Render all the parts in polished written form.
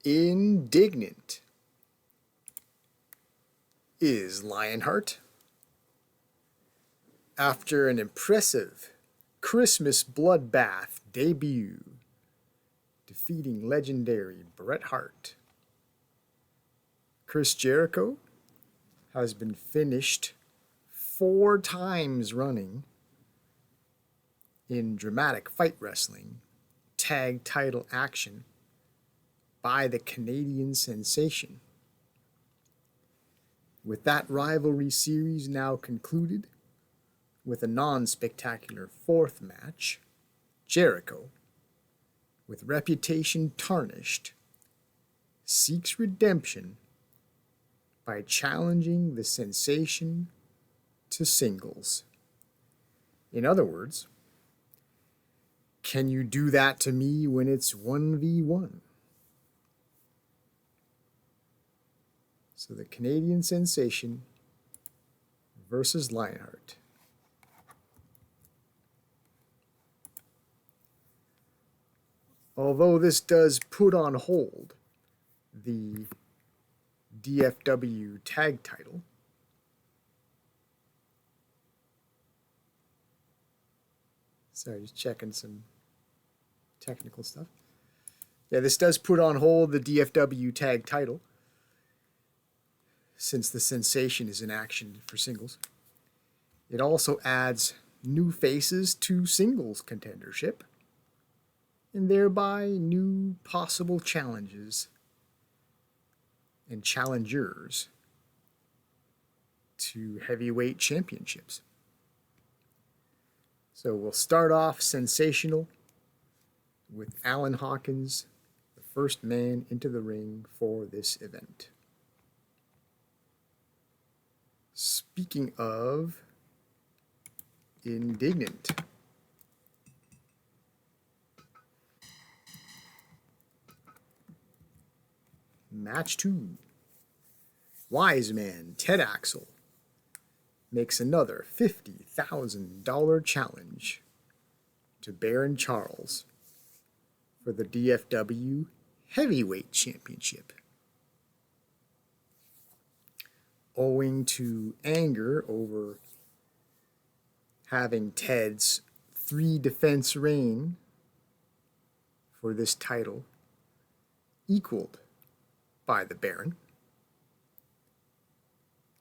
Indignant. Is Lionheart, after an impressive Christmas bloodbath debut, defeating legendary Bret Hart, Chris Jericho has been finished 4 times running in dramatic fight wrestling tag title action by the Canadian sensation. With that rivalry series now concluded, with a non-spectacular 4th match, Jericho, with reputation tarnished, seeks redemption by challenging the sensation to singles. In other words, can you do that to me when it's 1v1? So the Canadian sensation versus Lionheart. Although this does put on hold the DFW tag title, sorry, just checking some technical stuff. Yeah, this does put on hold the DFW tag title since the sensation is in action for singles. It also adds new faces to singles contendership, and thereby new possible challenges and challengers to heavyweight championships. So we'll start off sensational with Alan Hawkins, the first man into the ring for this event. Speaking of indignant, match 2. Wise man Ted Axel makes another $50,000 challenge to Baron Charles for the DFW Heavyweight Championship. Owing to anger over having Ted's 3-defense reign for this title equaled by the Baron,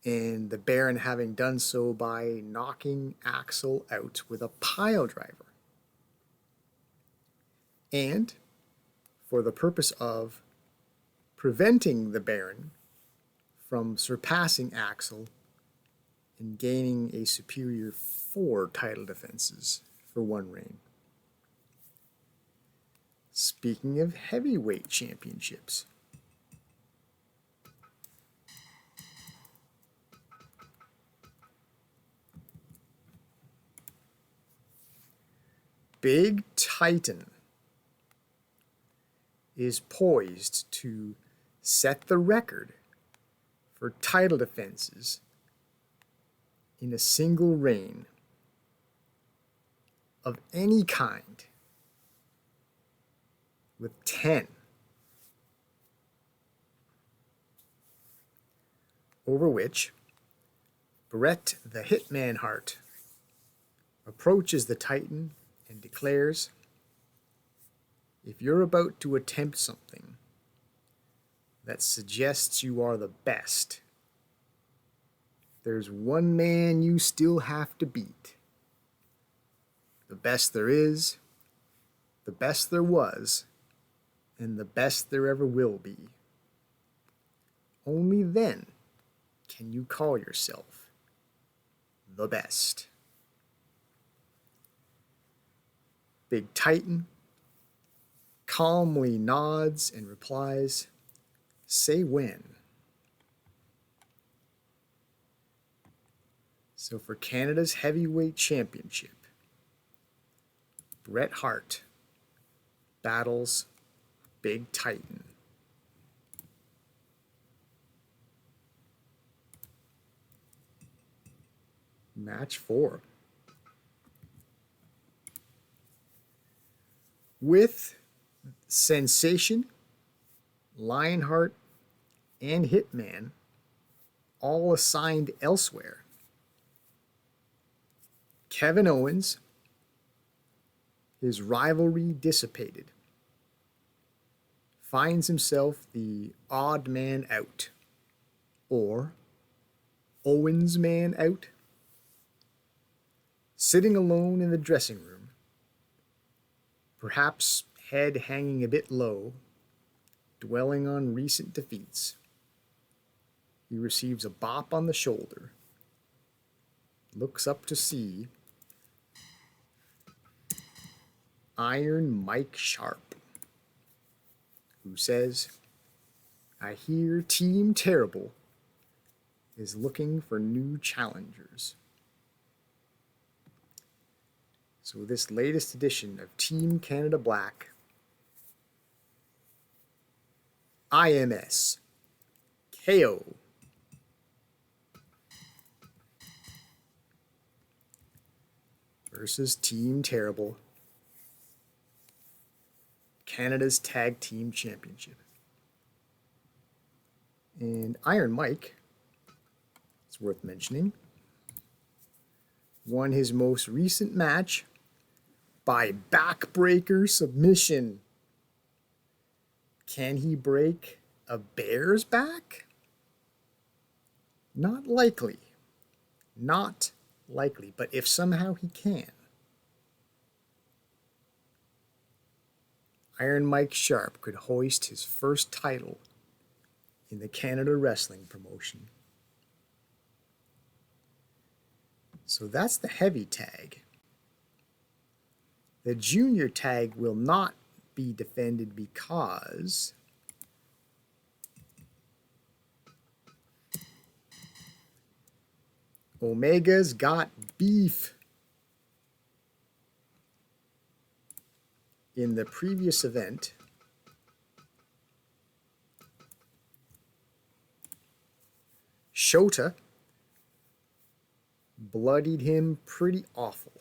and the Baron having done so by knocking Axel out with a pile driver. And for the purpose of preventing the Baron from surpassing Axel and gaining a superior 4 title defenses for 1 reign. Speaking of heavyweight championships, Big Titan is poised to set the record for title defenses in a single reign of any kind, with 10, over which Bret the Hitman Hart approaches the Titan and declares, "If you're about to attempt something that suggests you are the best, there's one man you still have to beat. The best there is, the best there was, and the best there ever will be. Only then can you call yourself the best." Big Titan calmly nods and replies, "Say when." So for Canada's Heavyweight Championship, Bret Hart battles Big Titan. Match 4. With sensation Lionheart, and Hitman all assigned elsewhere. Kevin Owens, his rivalry dissipated, finds himself the odd man out, or Owens man out, sitting alone in the dressing room, perhaps head hanging a bit low, dwelling on recent defeats. He receives a bop on the shoulder, looks up to see Iron Mike Sharp, who says, "I hear Team Terrible is looking for new challengers." So this latest edition of Team Canada Black, IMS, KO, versus Team Terrible, Canada's Tag Team Championship. And Iron Mike, it's worth mentioning, won his most recent match by backbreaker submission. Can he break a bear's back? Not likely. Not likely, but if somehow he can, Iron Mike Sharp could hoist his first title in the Canada wrestling promotion. So that's the heavy tag. The junior tag will not be defended because Omega's got beef. In the previous event, Shota bloodied him pretty awful.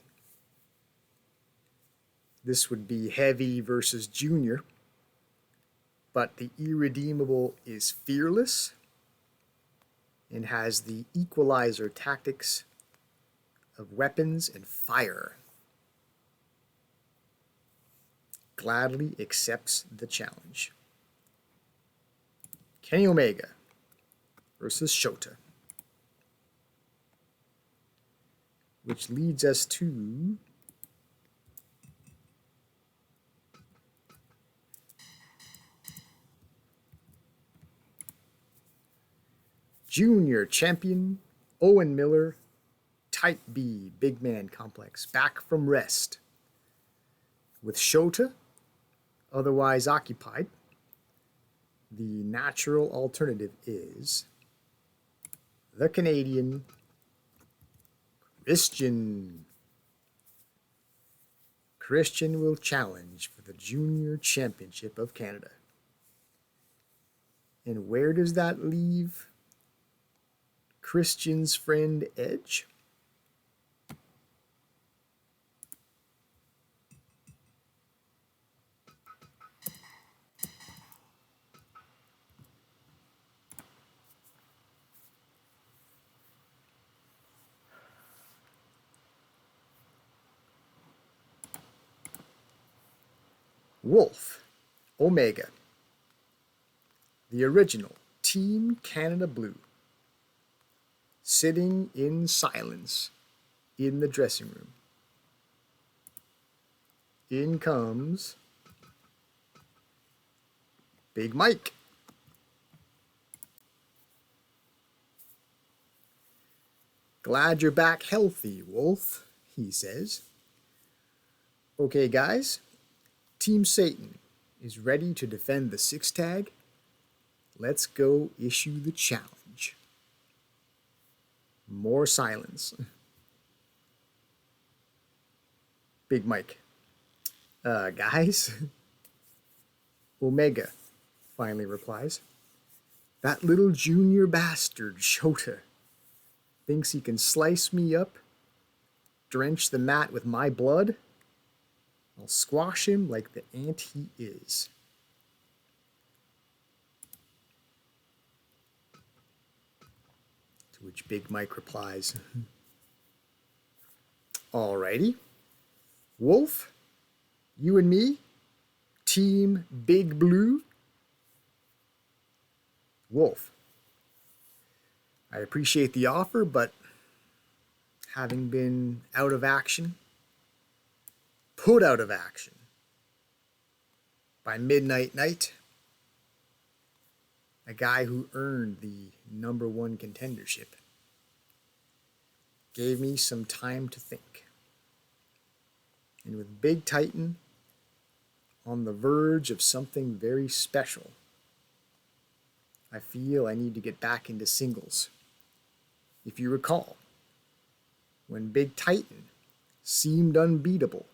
This would be heavy versus junior, but the irredeemable is fearless and has the equalizer tactics of weapons and fire. Gladly accepts the challenge. Kenny Omega versus Shota, which leads us to Junior Champion Owen Miller, Type B Big Man Complex, back from rest. With Shota otherwise occupied, the natural alternative is the Canadian Christian. Christian will challenge for the Junior Championship of Canada. And where does that leave Christian's friend Edge? Wolf, Omega, the original Team Canada Blue, sitting in silence in the dressing room. In comes Big Mike. "Glad you're back healthy, Wolf," he says. "Okay, guys. Team Satan is ready to defend the 6-tag. Let's go issue the challenge." More silence. Big Mike. Guys?" Omega finally replies. "That little junior bastard, Shota, thinks he can slice me up, drench the mat with my blood. I'll squash him like the ant he is." To which Big Mike replies, "Alrighty, Wolf, you and me, Team Big Blue." Wolf: "I appreciate the offer, but having been put out of action by Midnight Night, a guy who earned the #1 contendership, gave me some time to think. And with Big Titan on the verge of something very special, I feel I need to get back into singles. If you recall, when Big Titan seemed unbeatable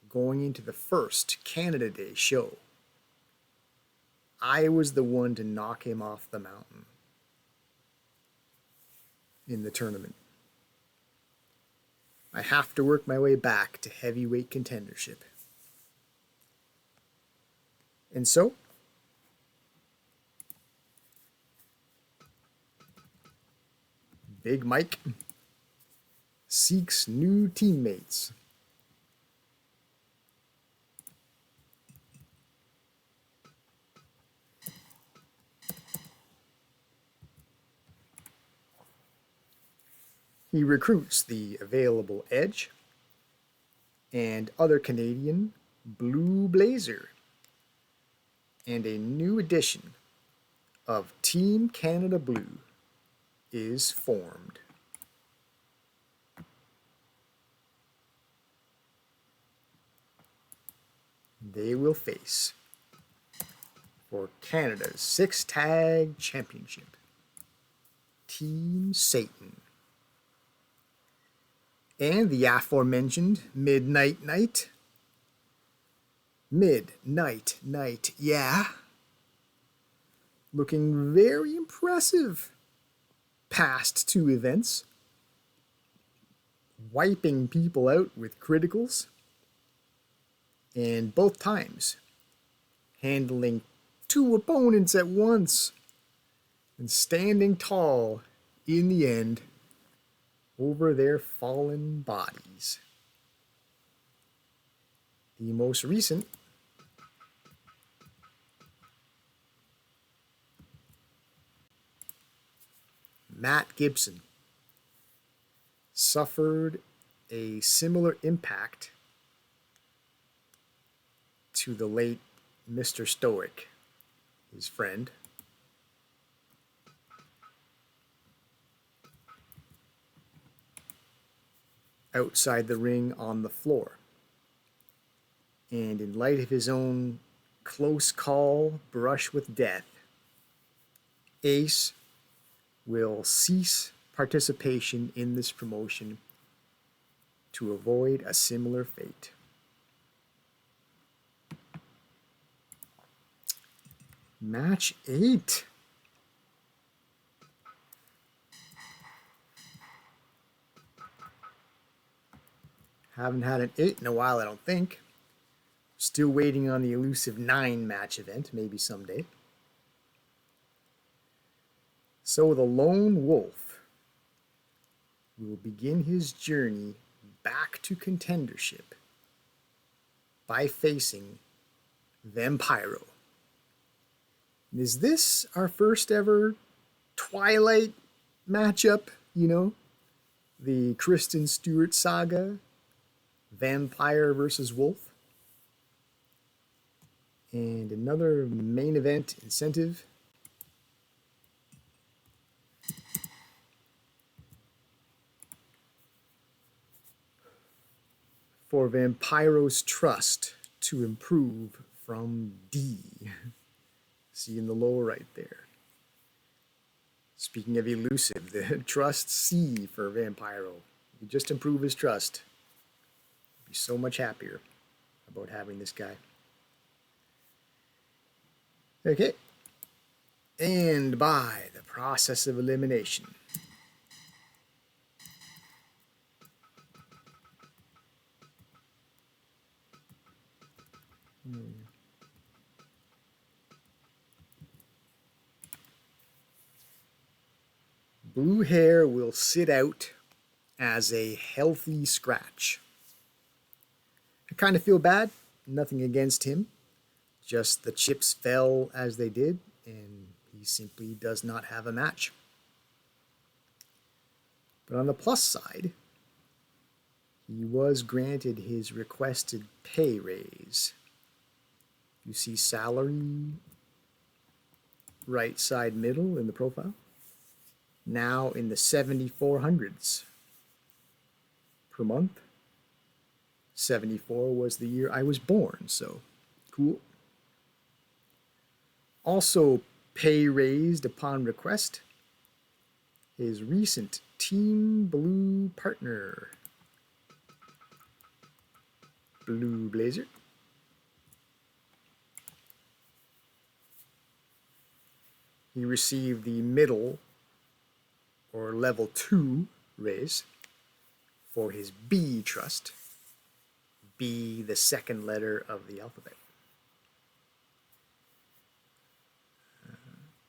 going into the first Canada Day show, I was the one to knock him off the mountain in the tournament. I have to work my way back to heavyweight contendership. And so, Big Mike seeks new teammates. He recruits the available Edge and other Canadian Blue Blazer, and a new edition of Team Canada Blue is formed. They will face for Canada's 6-Tag Championship Team Satan and the aforementioned Midnight Night. Midnight Night, yeah. Looking very impressive past 2 events. Wiping people out with criticals. And both times handling 2 opponents at once. And standing tall in the end over their fallen bodies. The most recent Matt Gibson suffered a similar impact to the late Mr. Stoic, his friend. Outside the ring on the floor. And in light of his own close call brush with death, Ace will cease participation in this promotion to avoid a similar fate. Match 8. Haven't had an 8 in a while, I don't think. Still waiting on the elusive 9 match event, maybe someday. So the Lone Wolf will begin his journey back to contendership by facing Vampiro. Is this our first ever Twilight matchup? You know, the Kristen Stewart saga, Vampire versus Wolf. And another main event incentive. For Vampiro's trust to improve from D. See in the lower right there. Speaking of elusive, the trust C for Vampiro. You just improve his trust. Be so much happier about having this guy. Okay. And by the process of elimination, blue hair will sit out as a healthy scratch. I kind of feel bad, nothing against him, just the chips fell as they did, and he simply does not have a match. But on the plus side, he was granted his requested pay raise. You see salary right side middle in the profile, now in the 7,400s per month. 74 was the year I was born, so cool. Also pay raised upon request, his recent Team Blue partner, Blue Blazer. He received the middle or level 2 raise for his B trust. B, the second letter of the alphabet.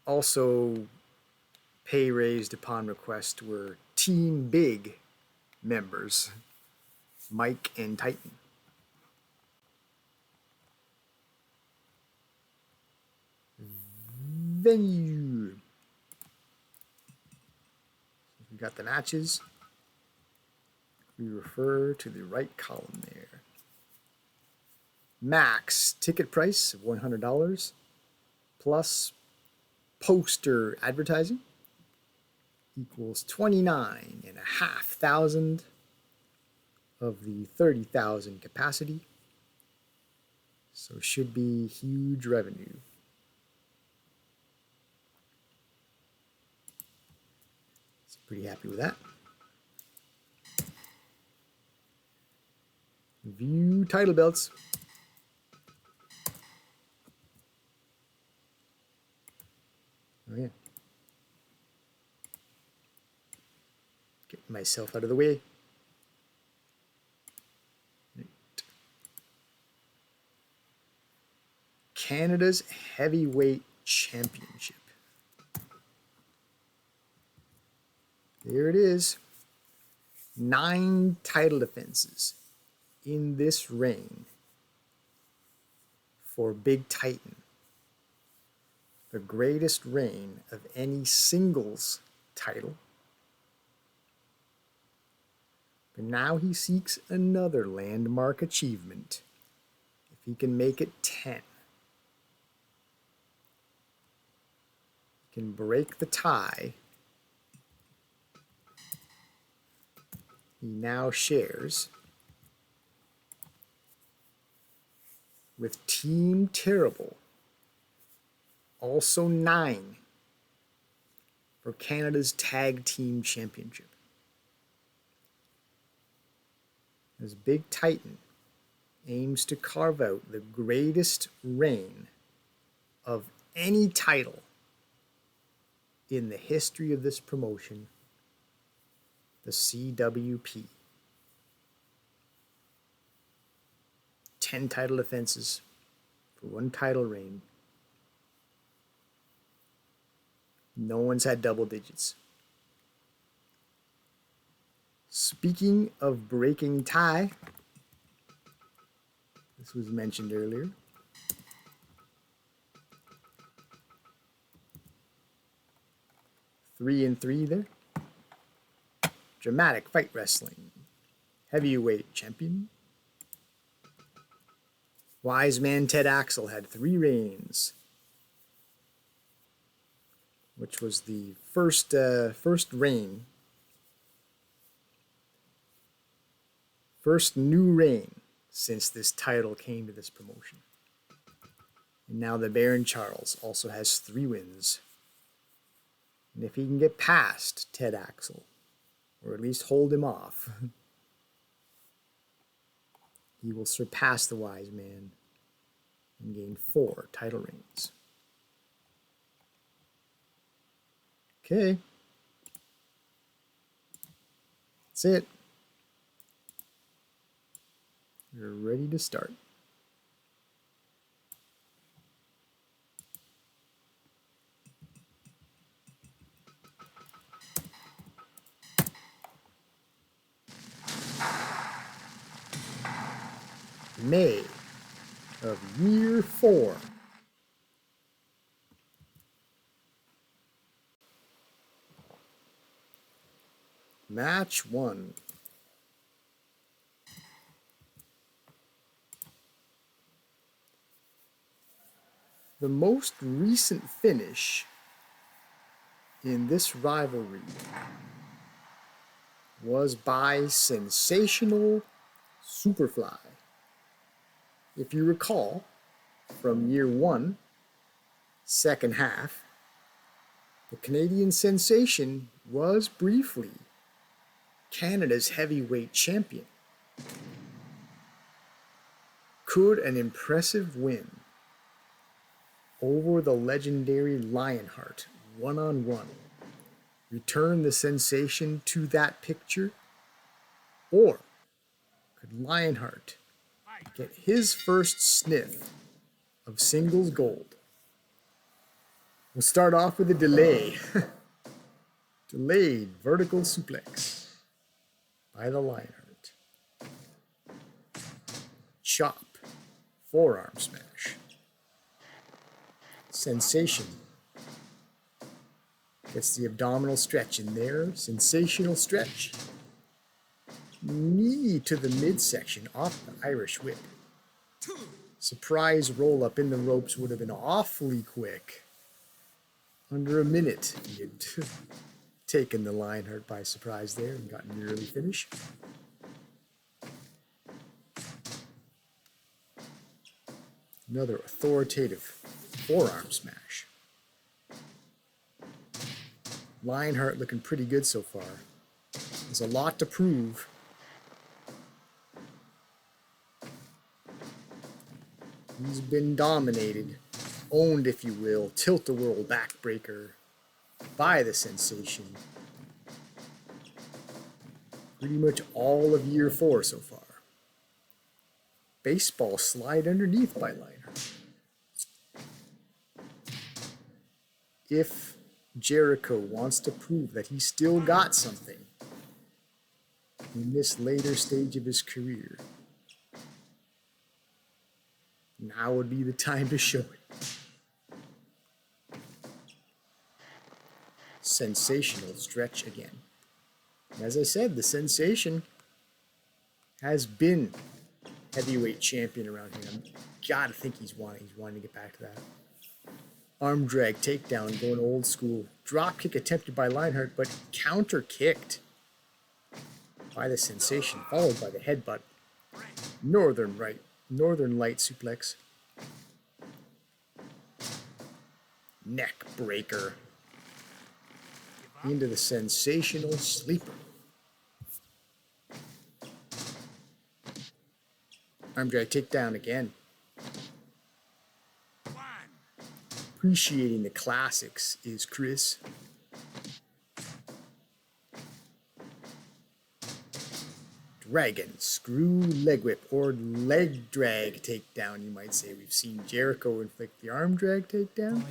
Also pay raised upon request were Team Big members, Mike and Titan. Venue. We got the matches. We refer to the right column there. Max ticket price of $100 plus poster advertising equals 29,500 of the 30,000 capacity. So should be huge revenue. So pretty happy with that. View title belts. Oh yeah. Get myself out of the way. Right. Canada's Heavyweight Championship. There it is. 9 title defenses in this reign for Big Titan. The greatest reign of any singles title. But now he seeks another landmark achievement. If he can make it 10, he can break the tie he now shares with Team Terrible. Also 9 for Canada's Tag Team Championship. As Big Titan aims to carve out the greatest reign of any title in the history of this promotion, the CWP. 10 title defenses for 1 title reign. No one's had double digits. Speaking of breaking tie, this was mentioned earlier. Three and 3 there. Dramatic Fight Wrestling Heavyweight Champion. Wise Man Ted Axel had 3 reigns, which was the first reign, first new reign since this title came to this promotion. And now the Baron Charles also has 3 wins. And if he can get past Ted Axel, or at least hold him off, he will surpass the Wise Man and gain 4 title reigns. Okay. That's it. We're ready to start. May of year 4. Match 1. The most recent finish in this rivalry was by Sensational Superfly. If you recall, from year 1, second half, the Canadian sensation was briefly Canada's heavyweight champion. Could an impressive win over the legendary Lionheart one-on-one return the sensation to that picture? Or could Lionheart get his first sniff of singles gold? We'll start off with a delay. Delayed vertical suplex by the Lionheart. Chop, forearm smash. Sensation gets the abdominal stretch in there. Sensational stretch. Knee to the midsection off the Irish whip. Surprise roll up in the ropes would have been awfully quick. Under a minute, he had taken the Lionheart by surprise there and gotten the early finish. Another authoritative forearm smash. Lionheart looking pretty good so far. There's a lot to prove. He's been dominated, owned if you will, tilt-a-whirl backbreaker by the sensation. Pretty much all of year 4 so far. Baseball slide underneath by Lionheart. If Jericho wants to prove that he still got something in this later stage of his career, now would be the time to show it. Sensational stretch again. As I said, the sensation has been heavyweight champion around here. I gotta think he's wanting to get back to that. Arm drag takedown, going old school. Drop kick attempted by Lionheart, but counter kicked by the sensation, followed by the headbutt. Northern light suplex. Neck breaker. Into the sensational sleeper. Arm drag takedown again. Appreciating the classics is Chris. Dragon screw leg whip, or leg drag takedown, you might say. We've seen Jericho inflict the arm drag takedown.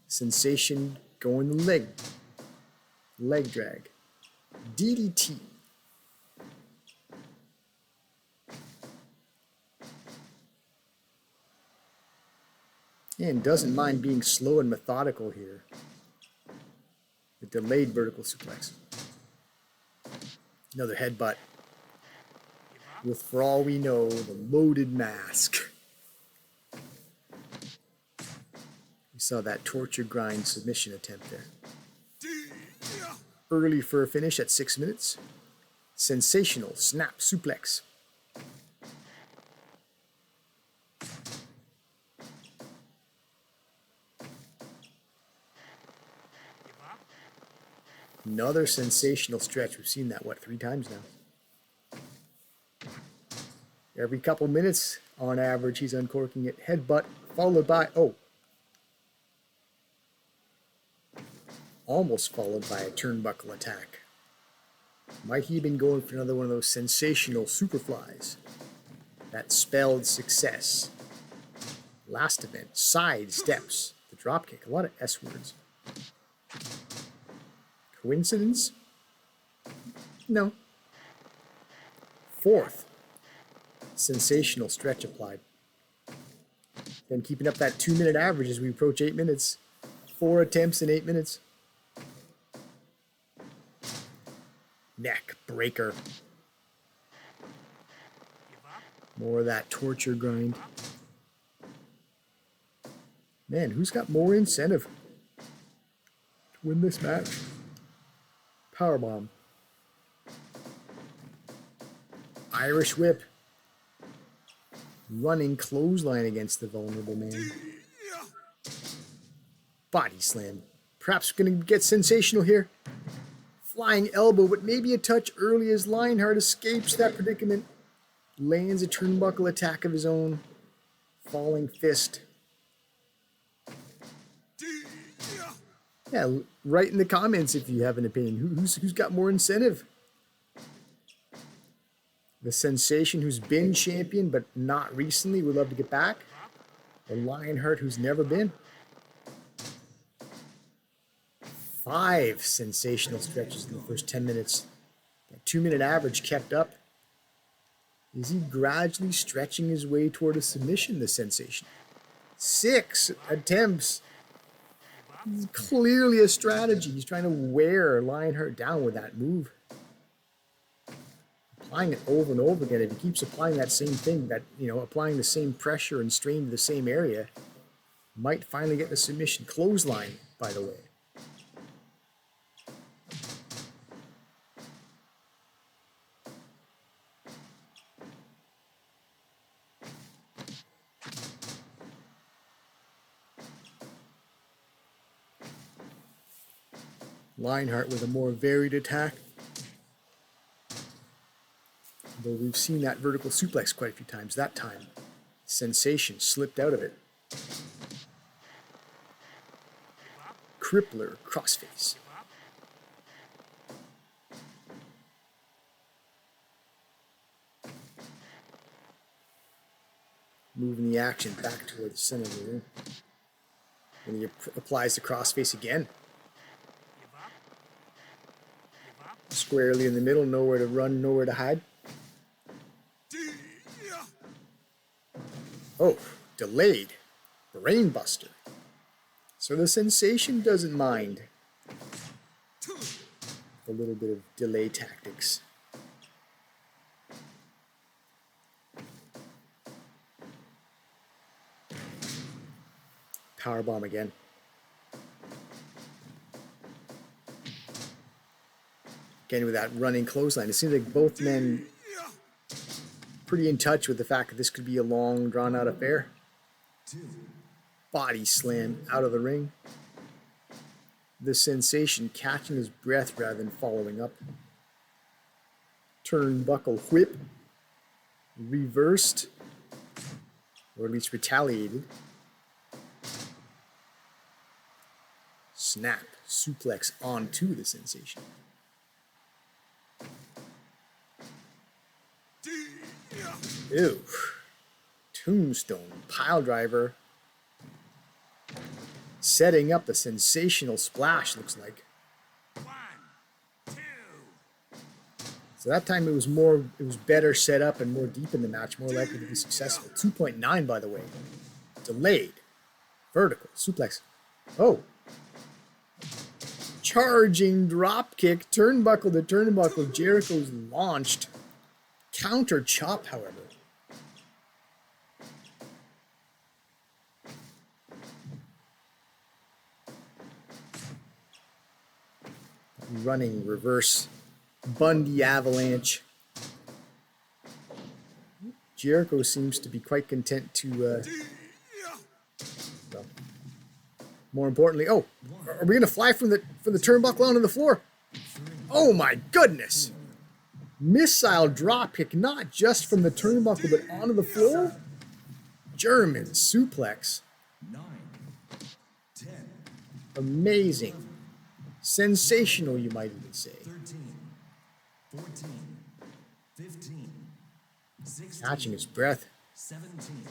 Sensation going the leg drag. DDT. And doesn't mind being slow and methodical here. The delayed vertical suplex. Another headbutt. With, for all we know, the loaded mask. We saw that torture grind submission attempt there. Early for a finish at 6 minutes. Sensational snap suplex. Another sensational stretch. We've seen that, 3 times now? Every couple minutes, on average, he's uncorking it. Headbutt, followed by, almost followed by a turnbuckle attack. Might he have been going for another one of those sensational superflies that spelled success? Last event, side steps, the dropkick, a lot of S words. Coincidence? No. 4th, sensational stretch applied. Then keeping up that 2-minute average as we approach 8 minutes. 4 attempts in 8 minutes. Neck breaker. More of that torture grind. Man, who's got more incentive to win this match? Powerbomb. Irish whip. Running clothesline against the vulnerable man. Body slam. Perhaps going to get sensational here. Flying elbow, but maybe a touch early as Lionheart escapes that predicament. Lands a turnbuckle attack of his own. Falling fist. Yeah, write in the comments if you have an opinion. Who's got more incentive? The Sensation, who's been champion but not recently, would love to get back. Or Lionheart, who's never been. 5 sensational stretches in the first 10 minutes. That 2-minute average kept up. Is he gradually stretching his way toward a submission, the Sensation? 6 attempts. This is clearly a strategy. He's trying to wear Lionheart down with that move. Applying it over and over again. If he keeps applying that same thing, applying the same pressure and strain to the same area, might finally get the submission. Clothesline, by the way. Lionheart with a more varied attack. Though we've seen that vertical suplex quite a few times. That time, Sensation slipped out of it. Crippler crossface. Moving the action back toward the center of the ring. And he applies the crossface again. Squarely in the middle, nowhere to run, nowhere to hide. Oh, delayed. Brainbuster. So the Sensation doesn't mind a little bit of delay tactics. Powerbomb again. Again with that running clothesline. It seems like both men pretty in touch with the fact that this could be a long, drawn-out affair. Body slam out of the ring. The Sensation catching his breath rather than following up. Turnbuckle whip. Reversed. Or at least retaliated. Snap. Suplex onto the Sensation. Ew. Tombstone pile driver. Setting up the sensational splash, looks like. 1, 2. So that time it was better set up and more deep in the match, more likely to be successful. 2.9, by the way. Delayed. Vertical. Suplex. Oh. Charging drop kick. Turnbuckle to turnbuckle. Jericho's launched. Counter chop, however. Running reverse Bundy avalanche. Jericho seems to be quite content to well, more importantly, are we gonna fly from the turnbuckle onto the floor? Oh my goodness. Missile drop kick, not just from the turnbuckle but onto the floor. German suplex. 9, 10, Amazing. Sensational, you might even say. 13, 14, 15, 16, Catching his breath. 17.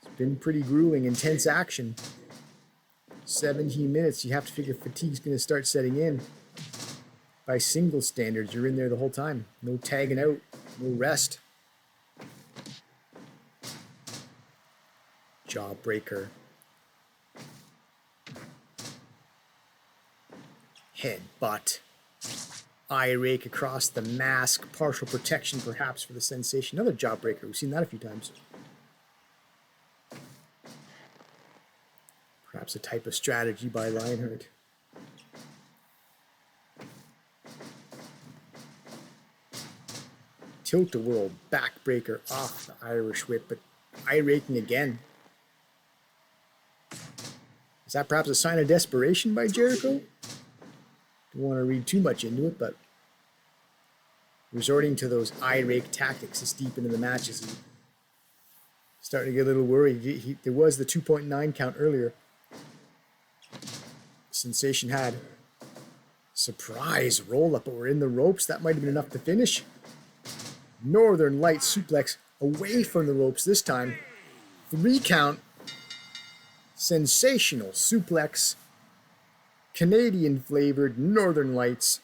It's been pretty grueling, intense action. 17 minutes, you have to figure fatigue's going to start setting in. By single standards, you're in there the whole time. No tagging out. No rest. Jawbreaker. Headbutt. Eye rake across the mask. Partial protection perhaps for the sensation. Another jawbreaker. We've seen that a few times. Perhaps a type of strategy by Lionheart. Tilt-a-whirl backbreaker off the Irish whip, but eye raking again. Is that perhaps a sign of desperation by Jericho? Don't want to read too much into it, but resorting to those eye rake tactics this deep into the matches, he's starting to get a little worried. There was the 2.9 count earlier. Sensation had surprise roll up, but we're in the ropes. That might have been enough to finish. Northern Light suplex away from the ropes this time. 3 count. Sensational suplex. Canadian flavored Northern Lights.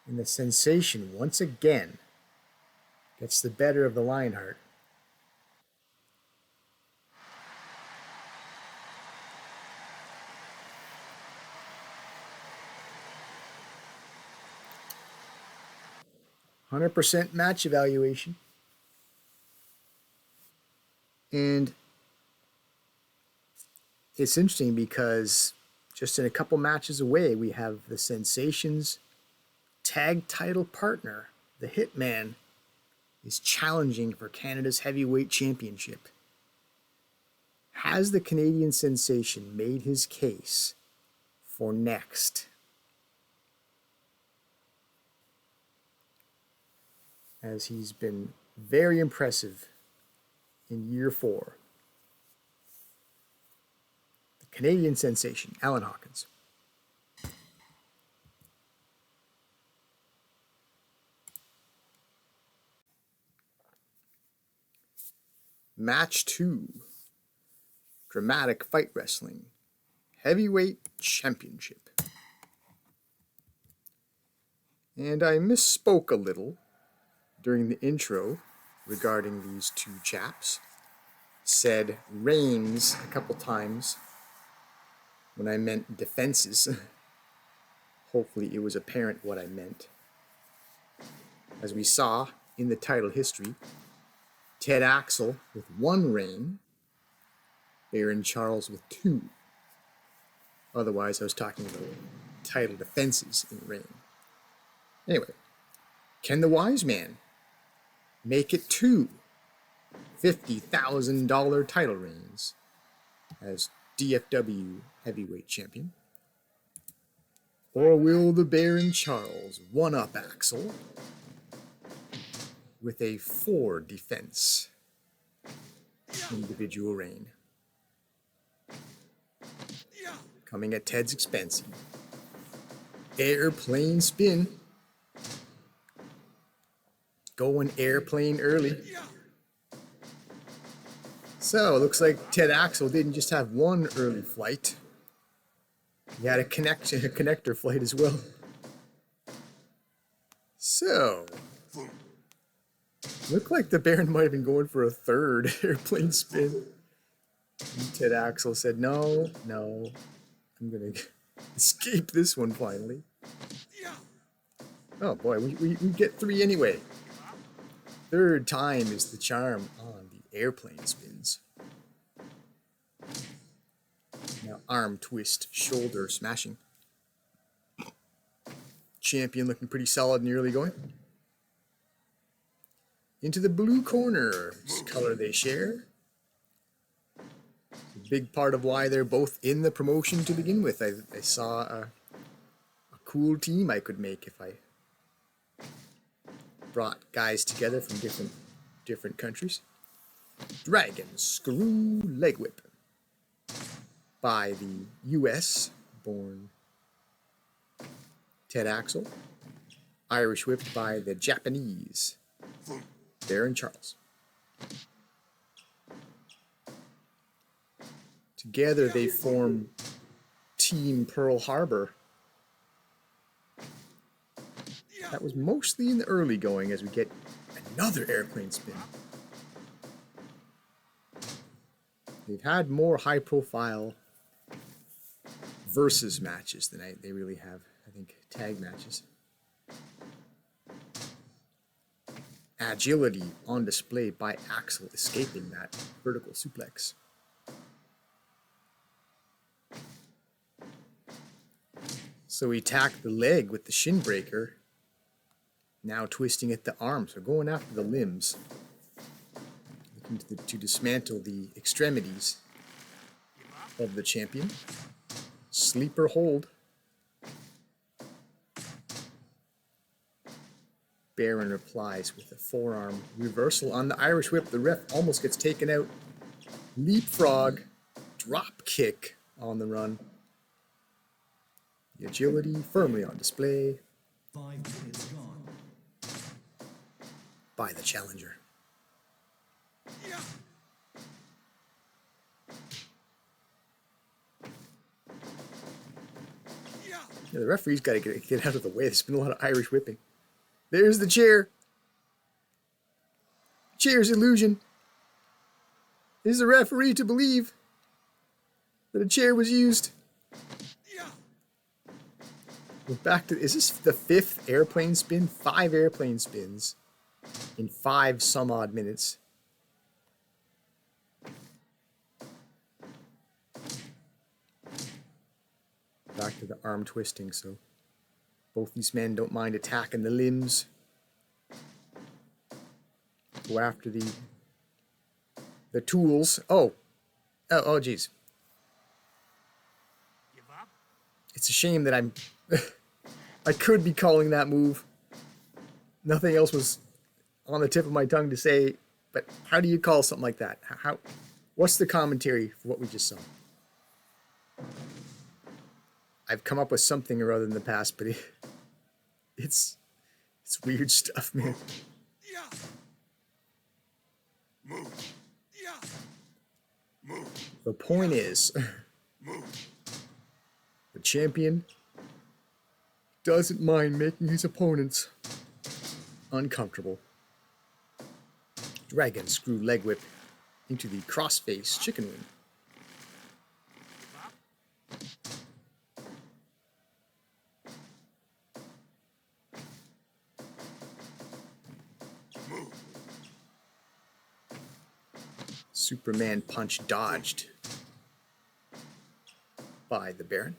And the Sensation once again gets the better of the Lionheart. %100% match evaluation. And it's interesting because just in a couple matches away, we have the Sensation's tag title partner, the Hitman, is challenging for Canada's heavyweight championship. Has the Canadian Sensation made his case for next? As he's been very impressive in year 4. The Canadian Sensation, Alan Hawkins. Match 2. Dramatic Fight Wrestling. Heavyweight Championship. And I misspoke a little during the intro regarding these two chaps. Said reigns a couple times when I meant defenses. Hopefully it was apparent what I meant. As we saw in the title history, Ted Axel with 1 reign, Baron Charles with 2. Otherwise, I was talking about title defenses in reign. Anyway, can the Wise Man make it 2 $50,000 title reigns as DFW heavyweight champion? Or will the Baron Charles one-up Axel with a 4 defense individual reign? Coming at Ted's expense. Airplane spin. Going airplane early. So, looks like Ted Axel didn't just have 1 early flight. He had a connector flight as well. So, looked like the Baron might have been going for a 3rd airplane spin. And Ted Axel said, no, I'm going to escape this one finally. Oh boy, we get 3 anyway. 3rd time is the charm on the airplane spins. Now arm twist, shoulder smashing. Champion looking pretty solid in the early going. Into the blue corner, this color they share. It's a big part of why they're both in the promotion to begin with. I saw a cool team I could make if I brought guys together from different countries. Dragon Screw Leg Whip by the US born Ted Axel. Irish Whip by the Japanese Baron Charles. Together they form Team Pearl Harbor. That was mostly in the early going as we get another airplane spin. They've had more high-profile versus matches than they really have, I think, tag matches. Agility on display by Axel escaping that vertical suplex. So he tacked the leg with the shin breaker, now twisting at the arm, so going after the limbs. Looking to dismantle the extremities of the champion. Sleeper hold. Baron replies with a forearm reversal on the Irish whip. The ref almost gets taken out. Leapfrog, drop kick on the run. The agility firmly on display 5 minutes gone. by the challenger. Yeah, the referee's got to get out of the way. There's been a lot of Irish whipping. There's the chair. Chair's illusion. Is the referee to believe that a chair was used? We're back to, is this the 5th airplane spin? 5 airplane spins in 5 some odd minutes. Back to the arm twisting, so both these men don't mind attacking the limbs. Go after the tools. Oh, geez. It's a shame that I'm... I could be calling that move. Nothing else was on the tip of my tongue to say, but how do you call something like that? What's the commentary for what we just saw? I've come up with something or other in the past, but it's weird stuff, man. The point is, the champion doesn't mind making his opponents uncomfortable. Dragon screw leg whip into the crossface chicken wing. Superman punch dodged by the Baron.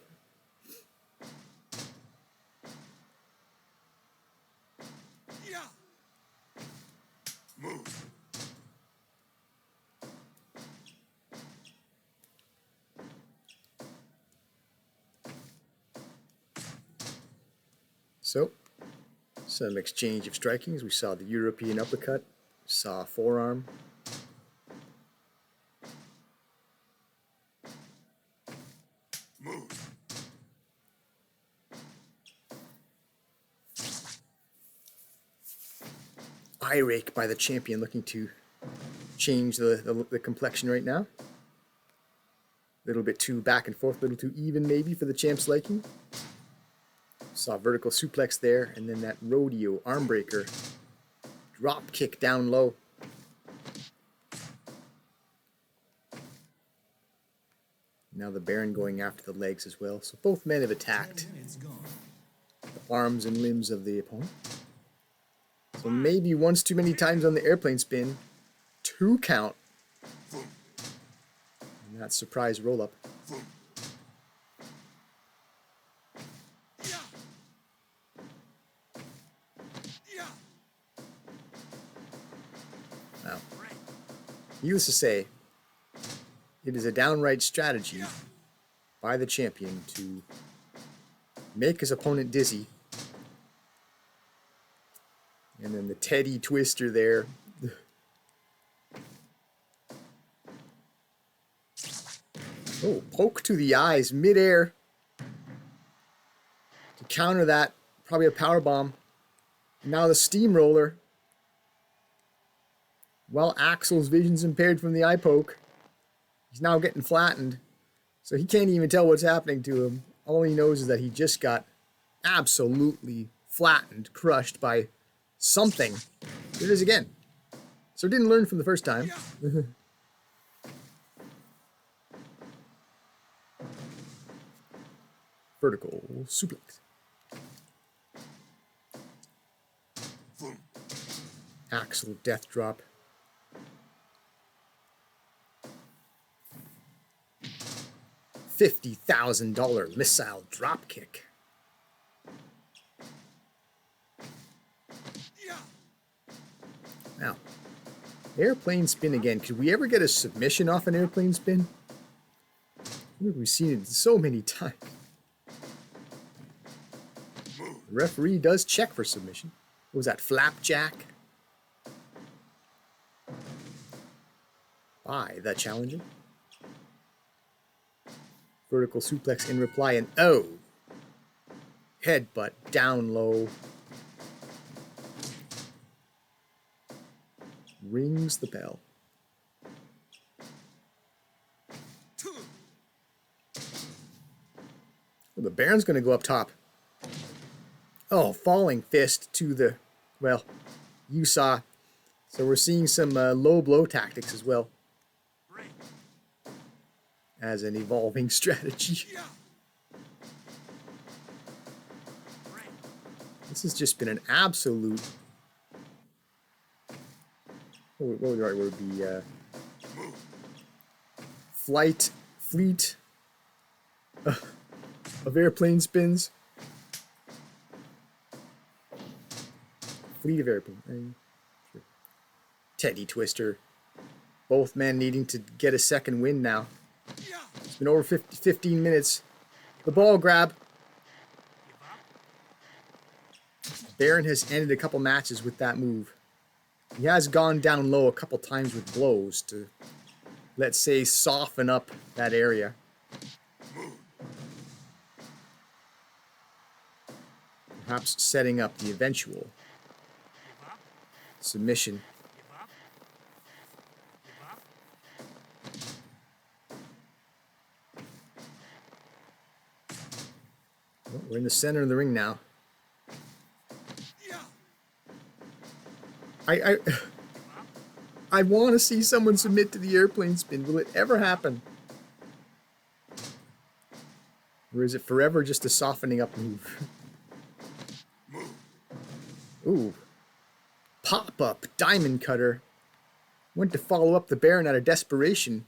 So, some exchange of strikings. We saw the European uppercut, saw a forearm. Eye rake by the champion, looking to change the complexion right now. A little bit too back and forth, a little too even maybe for the champ's liking. Saw a vertical suplex there, and then that rodeo arm breaker. Drop kick down low. Now the Baron going after the legs as well. So both men have attacked the arms and limbs of the opponent. So maybe once too many times on the airplane spin. 2 count. And that surprise roll up. Now, needless to say, it is a downright strategy by the champion to make his opponent dizzy. And then the Teddy Twister there. Oh, poke to the eyes midair. To counter that, probably a power bomb. Now the steamroller. Well, Axel's vision's impaired from the eye poke. He's now getting flattened. So he can't even tell what's happening to him. All he knows is that he just got absolutely flattened, crushed by something. There it is again. So it didn't learn from the first time. Vertical suplex. Axle death drop. $50,000 missile drop kick. Now, airplane spin again. Could we ever get a submission off an airplane spin? We've seen it so many times. The referee does check for submission. What was that, flapjack? By the challenger. Vertical suplex in reply, and oh! Headbutt down low. Rings the bell. Well, the Baron's going to go up top. Oh, falling fist to the, well, you saw. So we're seeing some low blow tactics as well as an evolving strategy. This has just been an absolute, what would the right word be? Fleet of airplane spins. Fleet of airplane. Sure. Teddy Twister. Both men needing to get a second win now. It's been over 15 minutes. The ball grab. Baron has ended a couple matches with that move. He has gone down low a couple times with blows to, let's say, soften up that area. Perhaps setting up the eventual submission. Well, we're in the center of the ring now. I want to see someone submit to the airplane spin. Will it ever happen? Or is it forever just a softening up move? Ooh. Pop-up diamond cutter. Went to follow up the Baron out of desperation.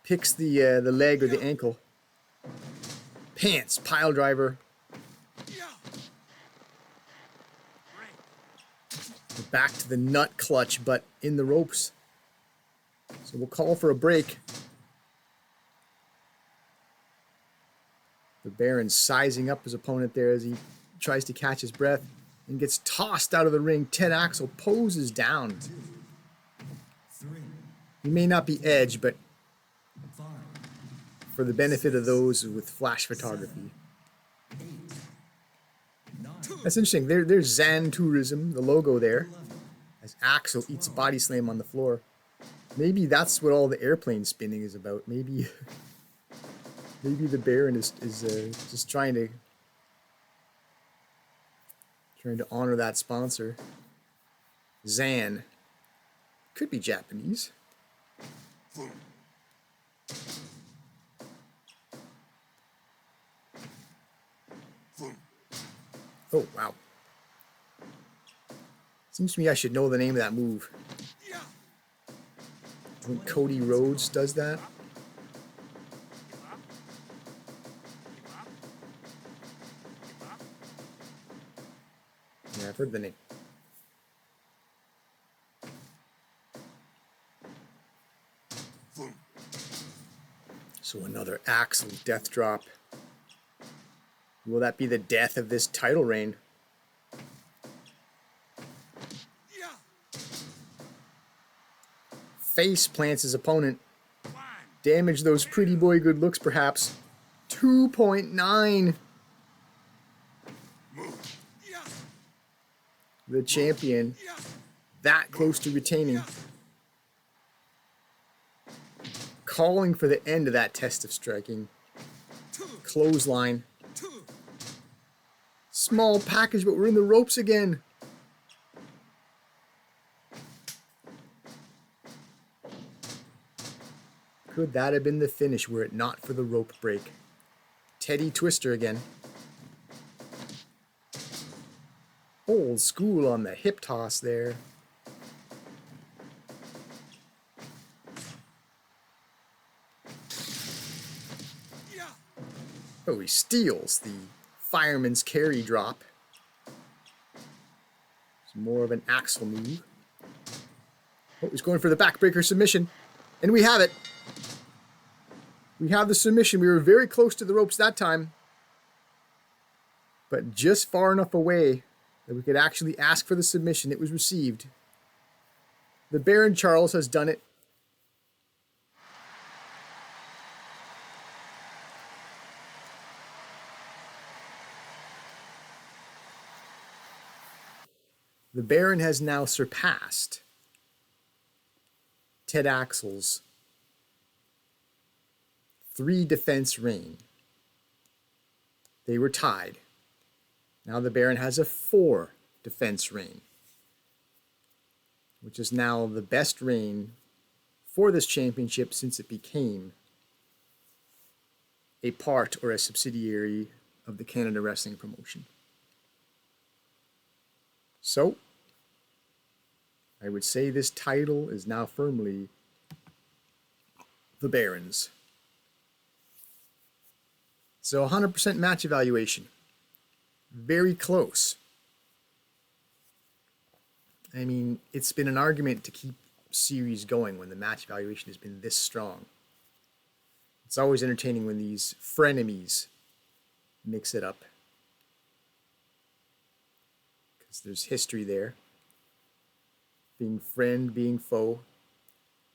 Picks the leg or the ankle. Pants pile driver. Back to the nut clutch, but in the ropes. So we'll call for a break. The Baron sizing up his opponent there as he tries to catch his breath and gets tossed out of the ring. Ted Axel poses down. He may not be edge, but for the benefit of those with flash photography. That's interesting. There's Zan Tourism, the logo there, as Axel eats a body slam on the floor. Maybe that's what all the airplane spinning is about. Maybe the Baron is just trying to honor that sponsor. Zan. Could be Japanese. Oh, wow. Seems to me I should know the name of that move. I think Cody Rhodes does that. Yeah, I've heard the name. So another Axel death drop. Will that be the death of this title reign? Face plants his opponent. Damage those pretty boy good looks, perhaps. 2.9. The champion. That close to retaining. Calling for the end of that test of striking. Clothesline. Small package, but we're in the ropes again. Could that have been the finish were it not for the rope break? Teddy Twister again. Old school on the hip toss there. Oh, he steals the fireman's carry drop. It's more of an Axel move. Oh, he's going for the backbreaker submission. And we have it. We have the submission. We were very close to the ropes that time. But just far enough away that we could actually ask for the submission. It was received. The Baron Charles has done it. The Baron has now surpassed Ted Axel's 3-defense reign. They were tied. Now the Baron has a 4-defense reign, which is now the best reign for this championship since it became a part or a subsidiary of the Canada Wrestling promotion. So, I would say this title is now firmly the Baron's. So 100% match evaluation. Very close. I mean, it's been an argument to keep series going when the match evaluation has been this strong. It's always entertaining when these frenemies mix it up. Because there's history there. Being friend, being foe,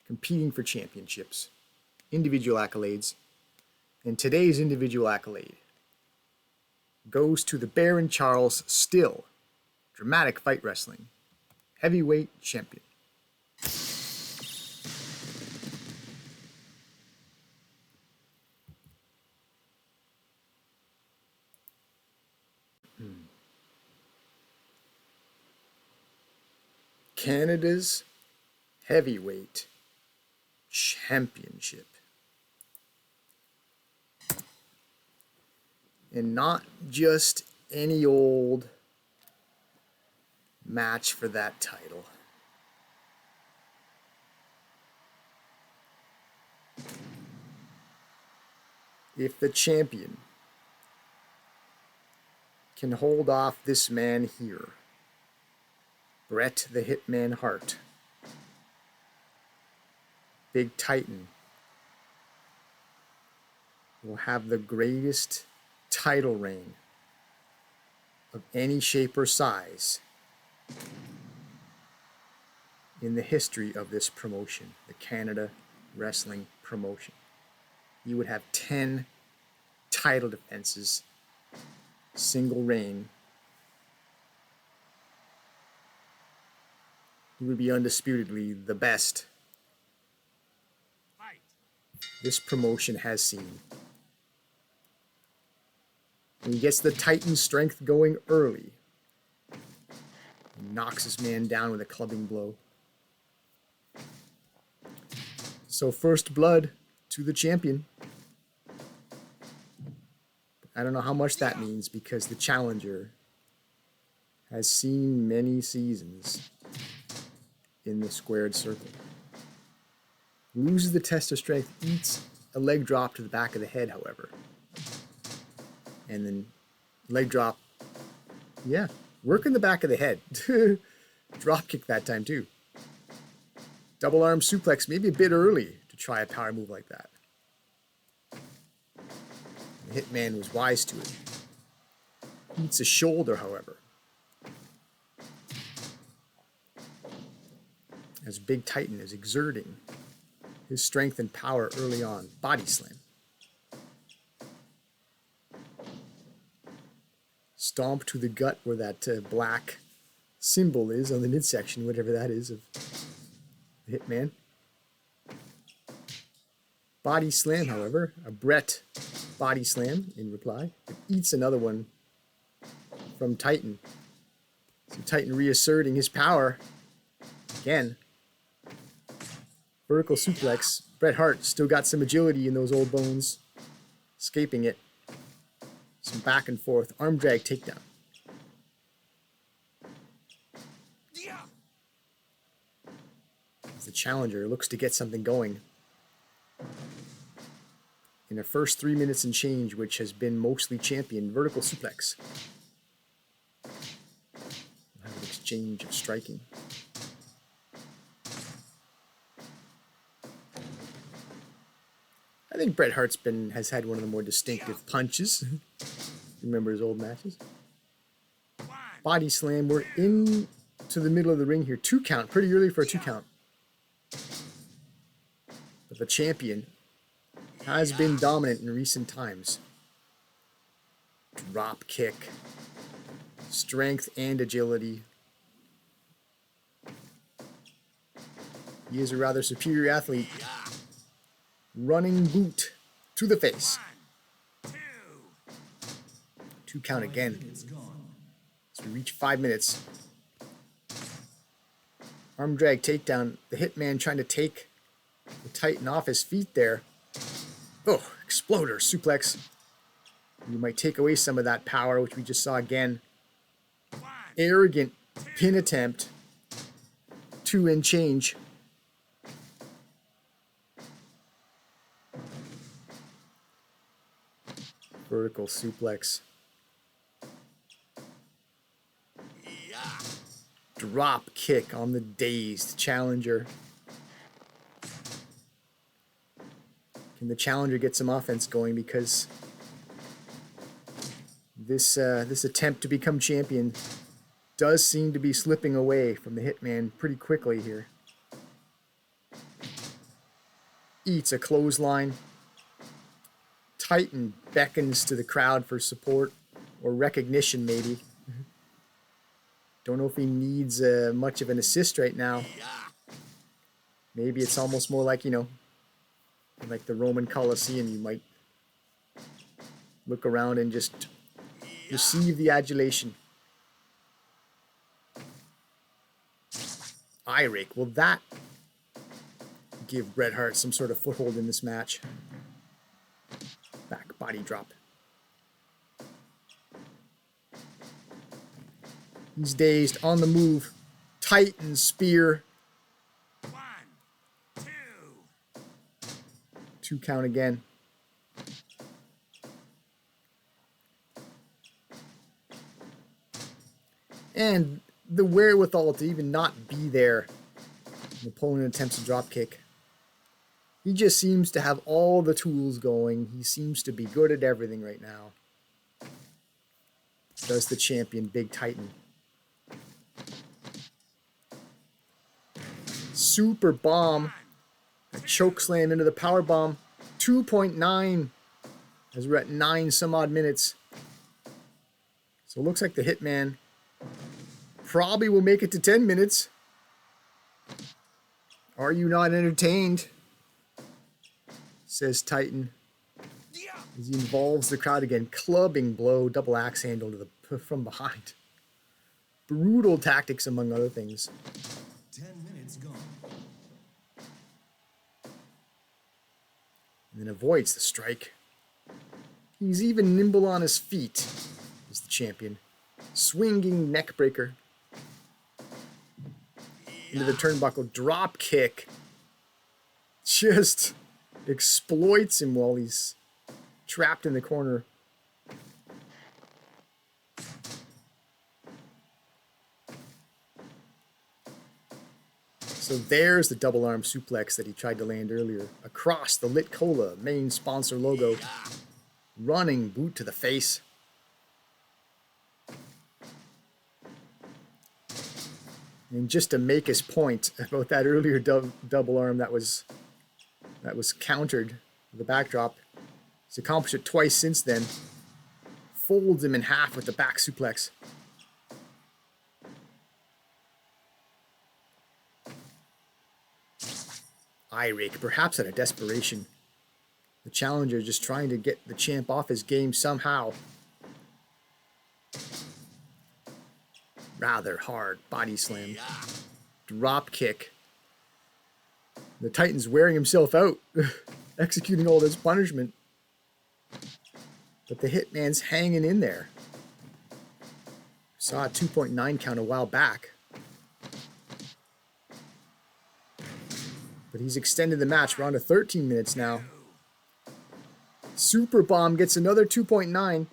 competing for championships, individual accolades. And today's individual accolade goes to the Baron Charles Still Dramatic Fight Wrestling Heavyweight Champion. Canada's Heavyweight Championship. And not just any old match for that title. If the champion can hold off this man here, Bret the Hitman Hart, Big Titan, will have the greatest title reign of any shape or size in the history of this promotion, the Canada Wrestling promotion. You would have 10 title defenses, single reign. He would be undisputedly the best this promotion has seen. And he gets the Titan strength going early. He knocks his man down with a clubbing blow. So first blood to the champion. I don't know how much that means because the challenger has seen many seasons in the squared circle. Loses the test of strength, eats a leg drop to the back of the head, however. And then leg drop, yeah, working the back of the head. Drop kick that time too. Double arm suplex, maybe a bit early to try a power move like that. The Hitman was wise to it. Eats a shoulder, however. As Big Titan is exerting his strength and power early on. Body slam. Stomp to the gut where that black symbol is on the midsection, whatever that is, of the Hitman. Body slam, however, a Bret body slam in reply. It eats another one from Titan. So Titan reasserting his power. Again. Vertical suplex. Bret Hart still got some agility in those old bones. Escaping it. Some back and forth. Arm drag takedown. As the challenger looks to get something going. In the first 3 minutes and change, which has been mostly championed, vertical suplex. We'll have an exchange of striking. I think Bret Hart's has had one of the more distinctive punches. Remember his old matches? Body slam. We're into the middle of the ring here. 2 count. Pretty early for a 2 count. But the champion has been dominant in recent times. Drop kick. Strength and agility. He is a rather superior athlete. Running boot to the face. 2 count again. As we reach 5 minutes. Arm drag takedown. The Hitman trying to take the Titan off his feet there. Oh, exploder suplex. You might take away some of that power, which we just saw again. Arrogant pin attempt. 2 and change. Vertical suplex. Drop kick on the dazed challenger. Can the challenger get some offense going? Because this attempt to become champion does seem to be slipping away from the Hitman pretty quickly here. Eats a clothesline. Titan beckons to the crowd for support or recognition, maybe. Don't know if he needs much of an assist right now. Maybe it's almost more like, you know, like the Roman Colosseum. You might look around and just receive the adulation. Eye rake. Will that give Bret Hart some sort of foothold in this match? Back body drop. He's dazed, on the move. Titan spear. 2 count again. And the wherewithal to even not be there. The opponent attempts a drop kick. He just seems to have all the tools going. He seems to be good at everything right now. Does the champion, Big Titan. Super bomb. A choke slam into the power bomb. 2.9 as we're at 9 some odd minutes. So it looks like the Hitman probably will make it to 10 minutes. Are you not entertained? Says Titan. As he involves the crowd again. Clubbing blow, double axe handle to the from behind. Brutal tactics among other things. 10 minutes gone. And then avoids the strike. He's even nimble on his feet, is the champion. Swinging neck breaker. Into the turnbuckle, drop kick. Just exploits him while he's trapped in the corner. So there's the double arm suplex that he tried to land earlier. Across the Lit Cola main sponsor logo. Running boot to the face. And just to make his point about that earlier double arm that was countered with the backdrop. He's accomplished it twice since then. Folds him in half with the back suplex. Eye rake, perhaps out of desperation. The challenger just trying to get the champ off his game somehow. Rather hard body slam. Drop kick. The Titan's wearing himself out, executing all this punishment. But the Hitman's hanging in there. Saw a 2.9 count a while back. But he's extended the match. We're on to 13 minutes now. Super Bomb gets another 2.9.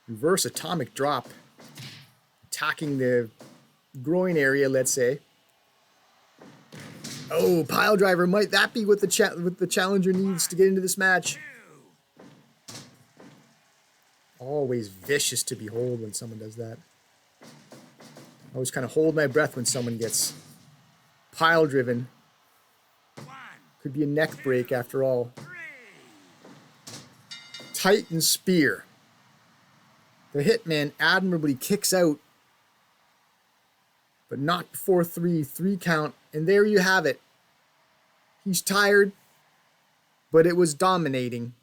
Reverse atomic drop. Attacking the groin area, let's say. Oh, pile driver. Might that be what the challenger needs to get into this match? Always vicious to behold when someone does that. I always kind of hold my breath when someone gets pile driven. Could be a neck break after all. Titan Spear. The Hitman admirably kicks out, but not before 3 count, and there you have it. He's tired, but it was dominating.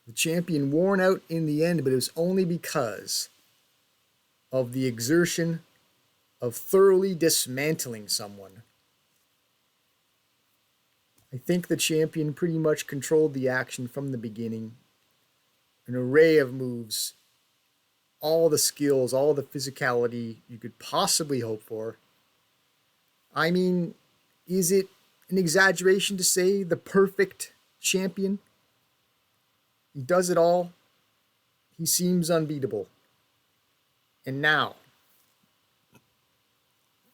The champion worn out in the end, but it was only because of the exertion of thoroughly dismantling someone. I think the champion pretty much controlled the action from the beginning. An array of moves, all the skills, all the physicality you could possibly hope for. I mean, is it an exaggeration to say the perfect champion? He does it all. He seems unbeatable. And now,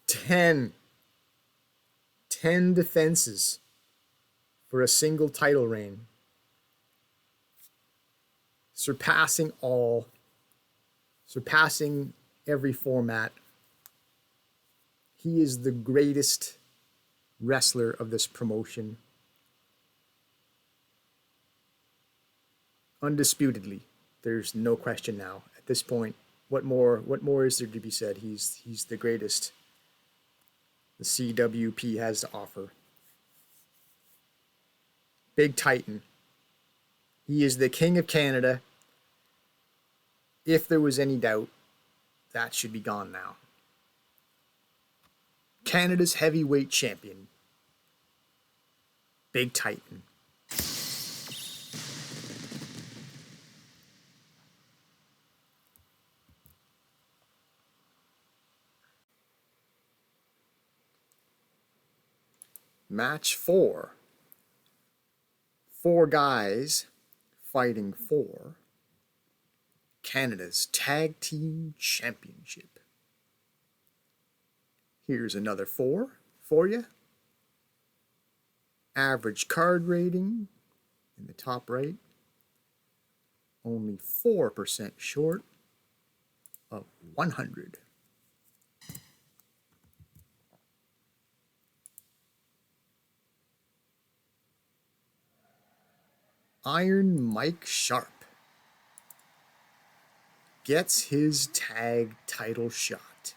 10 defenses for a single title reign. Surpassing all. Surpassing every format. He is the greatest wrestler of this promotion. Undisputedly. There's no question now. At this point, what more is there to be said? He's the greatest the CWP has to offer. Big Titan. He is the King of Canada. If there was any doubt, that should be gone now. Canada's heavyweight champion. Big Titan. Match 4. 4 guys fighting for Canada's Tag Team Championship. Here's another 4 for you. Average card rating in the top right. Only 4% short of 100. Iron Mike Sharp gets his tag title shot.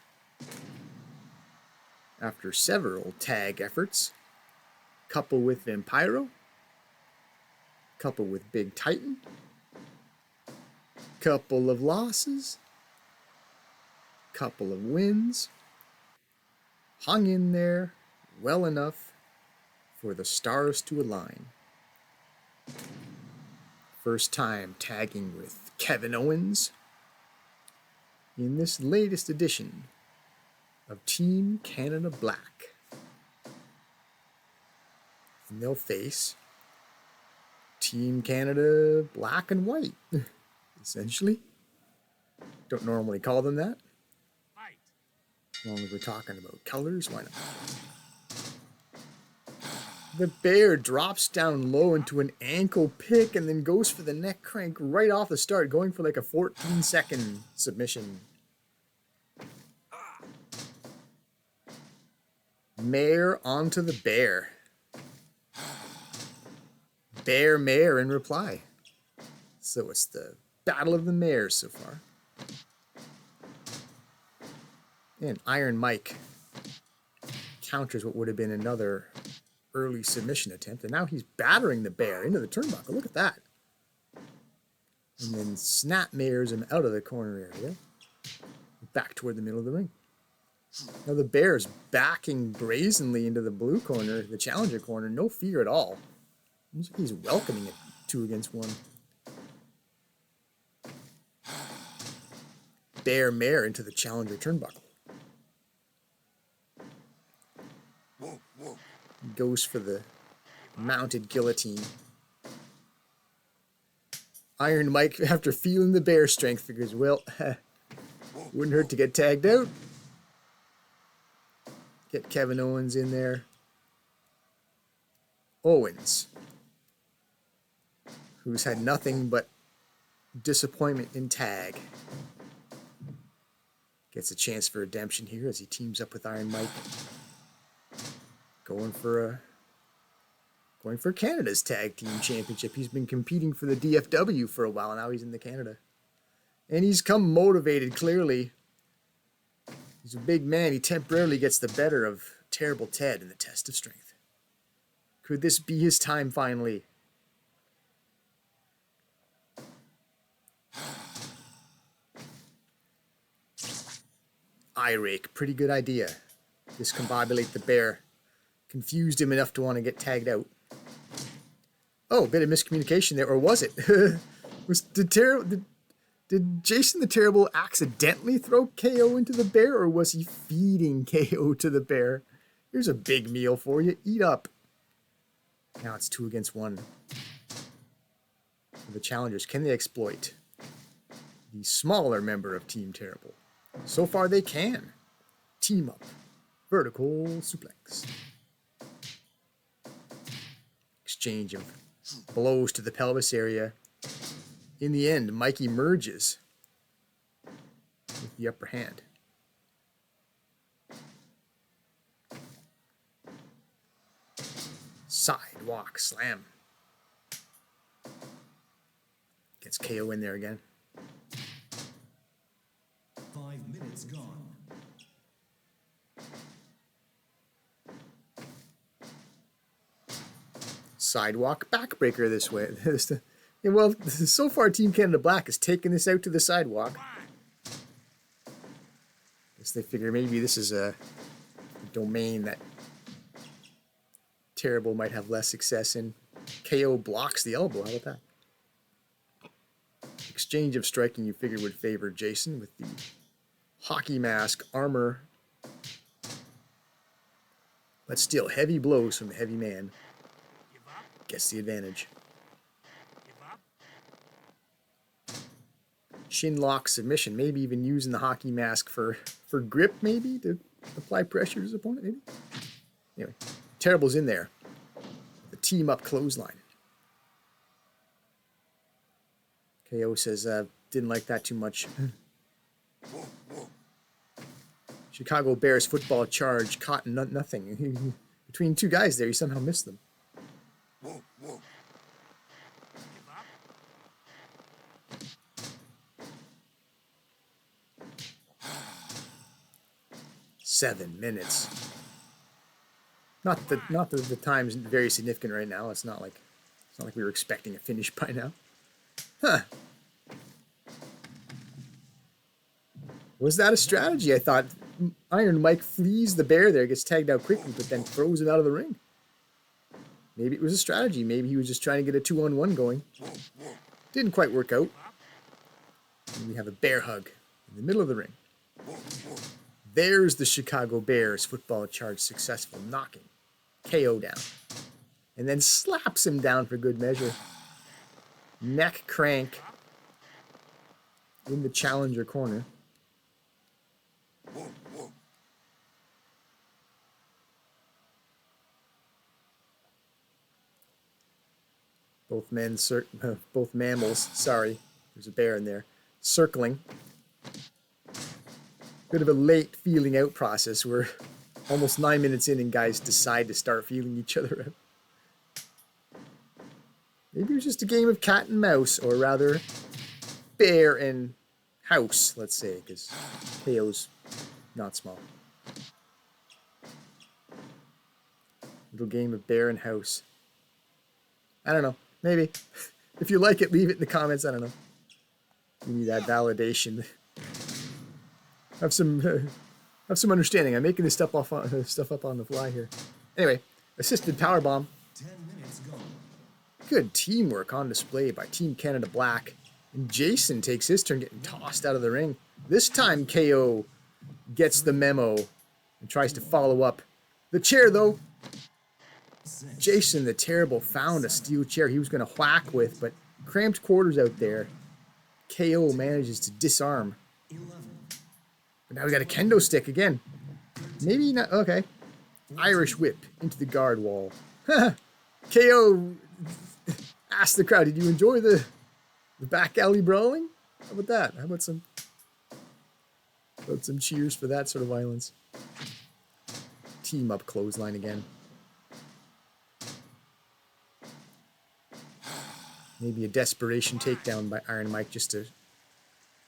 After several tag efforts, couple with Vampiro, couple with Big Titan, couple of losses, couple of wins, hung in there well enough for the stars to align. First time tagging with Kevin Owens in this latest edition of Team Canada Black. And they'll face Team Canada Black and White, essentially. Don't normally call them that. As long as we're talking about colors, why not? The Bear drops down low into an ankle pick and then goes for the neck crank right off the start, going for like a 14-second submission. Mare onto the Bear. Bear Mare in reply. So it's the battle of the mares so far. And Iron Mike counters what would have been another early submission attempt. And now he's battering the bear into the turnbuckle. Look at that. And then snapmares him out of the corner area. Back toward the middle of the ring. Now the bear's backing brazenly into the blue corner, the challenger corner. No fear at all. Looks like he's welcoming it 2 against 1. Bear mare into the challenger turnbuckle. Goes for the mounted guillotine. Iron Mike, after feeling the bear strength, figures, well, wouldn't hurt to get tagged out. Get Kevin Owens in there. Owens, who's had nothing but disappointment in tag, gets a chance for redemption here as he teams up with Iron Mike. Going for Canada's Tag Team Championship. He's been competing for the DFW for a while. Now he's in the Canada. And he's come motivated, clearly. He's a big man. He temporarily gets the better of Terrible Ted in the test of strength. Could this be his time finally? Eye rake. Pretty good idea. Discombobulate the bear. Confused him enough to want to get tagged out. Oh, a bit of miscommunication there, or was it? Did Jason the Terrible accidentally throw KO into the bear, or was he feeding KO to the bear? Here's a big meal for you. Eat up. Now it's 2 against 1. For the challengers, can they exploit the smaller member of Team Terrible? So far they can. Team up. Vertical suplex. Exchange of blows to the pelvis area. In the end, Mike emerges with the upper hand. Sidewalk slam. Gets KO in there again. 5 minutes gone. Sidewalk backbreaker this way. Yeah, well, so far Team Canada Black has taken this out to the sidewalk. Guess they figure maybe this is a domain that Terrible might have less success in. KO blocks the elbow. How about that? Exchange of striking you figured would favor Jason with the hockey mask armor. But still, heavy blows from the heavy man. Gets the advantage. Shin lock submission, maybe even using the hockey mask for grip, maybe, to apply pressure to his opponent, maybe. Anyway, Terrible's in there. The team up clothesline. KO says, didn't like that too much. Chicago Bears football charge caught nothing. Between 2 guys there, he somehow missed them. 7 minutes. Not that the time's very significant right now. It's not like we were expecting a finish by now. Huh. Was that a strategy? I thought Iron Mike flees the bear there, gets tagged out quickly, but then throws him out of the ring. Maybe it was a strategy. Maybe he was just trying to get a 2-on-1 going. Didn't quite work out. And we have a bear hug in the middle of the ring. There's the Chicago Bears football charge successful, knocking KO down. And then slaps him down for good measure. Neck crank in the challenger corner. Both mammals, sorry, there's a bear in there, circling. Bit of a late feeling out process. We're almost 9 minutes in and guys decide to start feeling each other out. Maybe it was just a game of cat and mouse, or rather bear and house, let's say, because KO's not small. Little game of bear and house. I don't know. Maybe. If you like it, leave it in the comments. I don't know. You need that validation. Have some understanding. I'm making this stuff up on the fly here. Anyway, assisted power bomb. 10 minutes gone. Good teamwork on display by Team Canada Black. And Jason takes his turn getting tossed out of the ring. This time KO gets the memo and tries to follow up. The chair, though. Jason the Terrible found a steel chair he was going to whack with, but cramped quarters out there. KO manages to disarm. 11. But now we got a kendo stick again. Maybe not. Okay. Irish whip into the guard wall. KO asked the crowd, did you enjoy the back alley brawling? How about that? How about some cheers for that sort of violence? Team up clothesline again. Maybe a desperation takedown by Iron Mike just to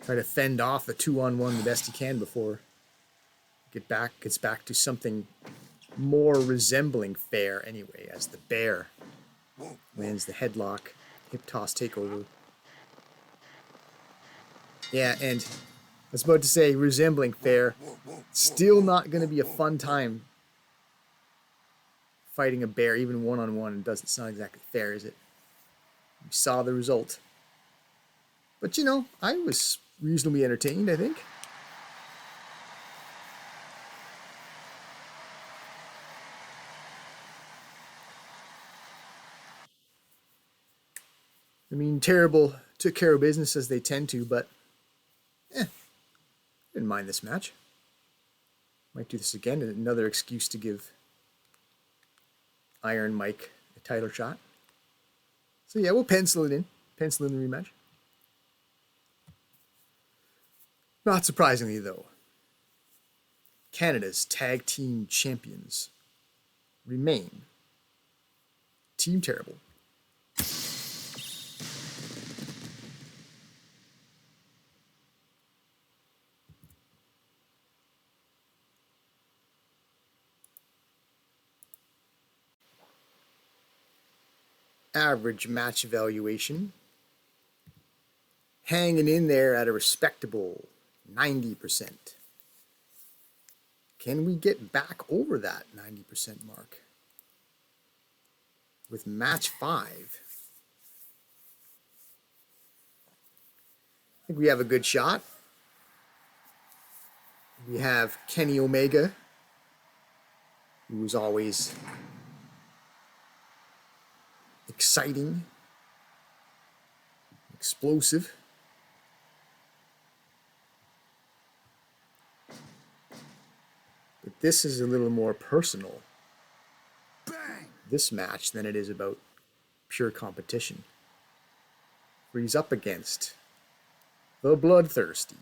try to fend off a 2-on-1 the best he can before gets back to something more resembling fair anyway, as the bear lands the headlock, hip toss takeover. Yeah, and I was about to say resembling fair. Still not going to be a fun time fighting a bear, even one-on-one. It doesn't sound exactly fair, is it? We saw the result. But, you know, I was reasonably entertained, I think. I mean, Terrible took care of business as they tend to, but didn't mind this match. Might do this again. Another excuse to give Iron Mike a title shot. So yeah, we'll pencil it in. Pencil in the rematch. Not surprisingly, though, Canada's tag team champions remain Team Terrible. Average match evaluation, hanging in there at a respectable 90%. Can we get back over that 90% mark with match 5? I think we have a good shot. We have Kenny Omega, who was always exciting, explosive. But this is a little more personal, this match, than it is about pure competition. Where he's up against the bloodthirsty,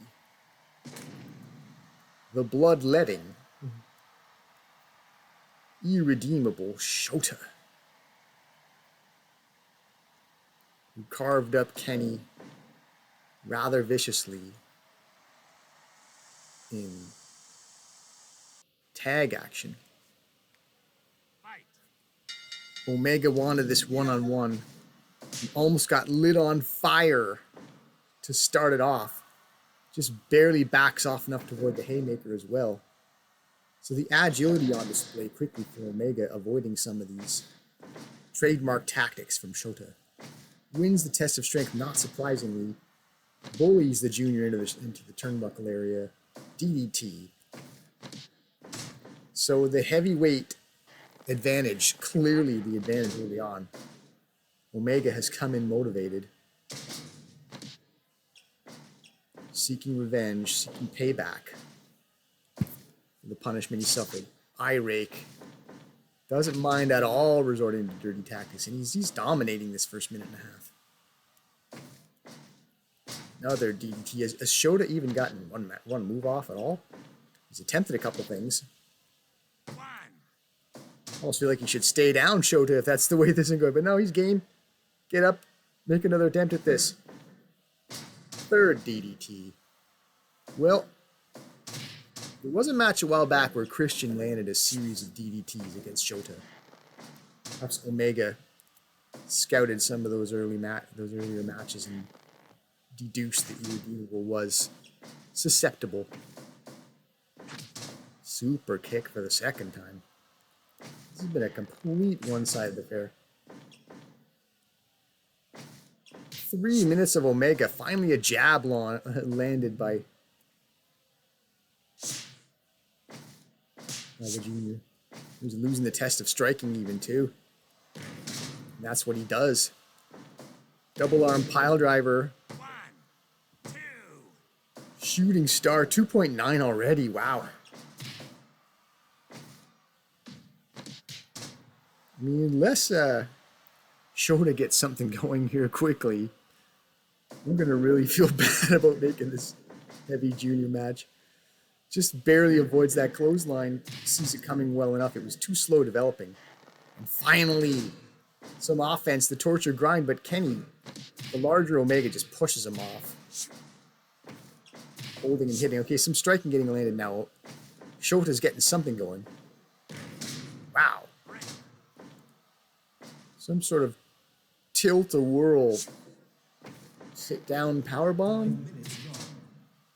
the bloodletting, irredeemable Shota, who carved up Kenny rather viciously in tag action. Omega wanted this one-on-one. He almost got lit on fire to start it off. Just barely backs off enough to avoid the haymaker as well. So the agility on display quickly for Omega, avoiding some of these trademark tactics from Shota. Wins the test of strength, not surprisingly. Bullies the junior into the turnbuckle area. DDT. So the heavyweight advantage, clearly the advantage early on. Omega has come in motivated. Seeking revenge, seeking payback for the punishment he suffered. Eye rake. Doesn't mind at all resorting to dirty tactics, and he's dominating this first minute and a half. Another DDT. Has Shota even gotten one move off at all? He's attempted a couple things. Almost feel like he should stay down, Shota, if that's the way this is going. But no, he's game. Get up, make another attempt at this. Third DDT. Well, there was a match a while back where Christian landed a series of DDTs against Shota. Perhaps Omega scouted some of those earlier matches and deduced that Irredeemable was susceptible. Super kick for the second time. This has been a complete one-sided affair. 3 minutes of Omega. Finally a jab landed by the Junior. He was losing the test of striking even too. And that's what he does. Double arm pile driver. 1, 2. Shooting star 2.9 already. Wow. I mean, unless Shota gets something going here quickly, I'm going to really feel bad about making this heavy junior match. Just barely avoids that clothesline, sees it coming well enough. It was too slow developing. And finally, some offense, the torture grind, but Kenny, the larger Omega, just pushes him off. Holding and hitting. Okay, some striking getting landed now. Shota's getting something going. Wow. Some sort of tilt-a-whirl sit-down powerbomb?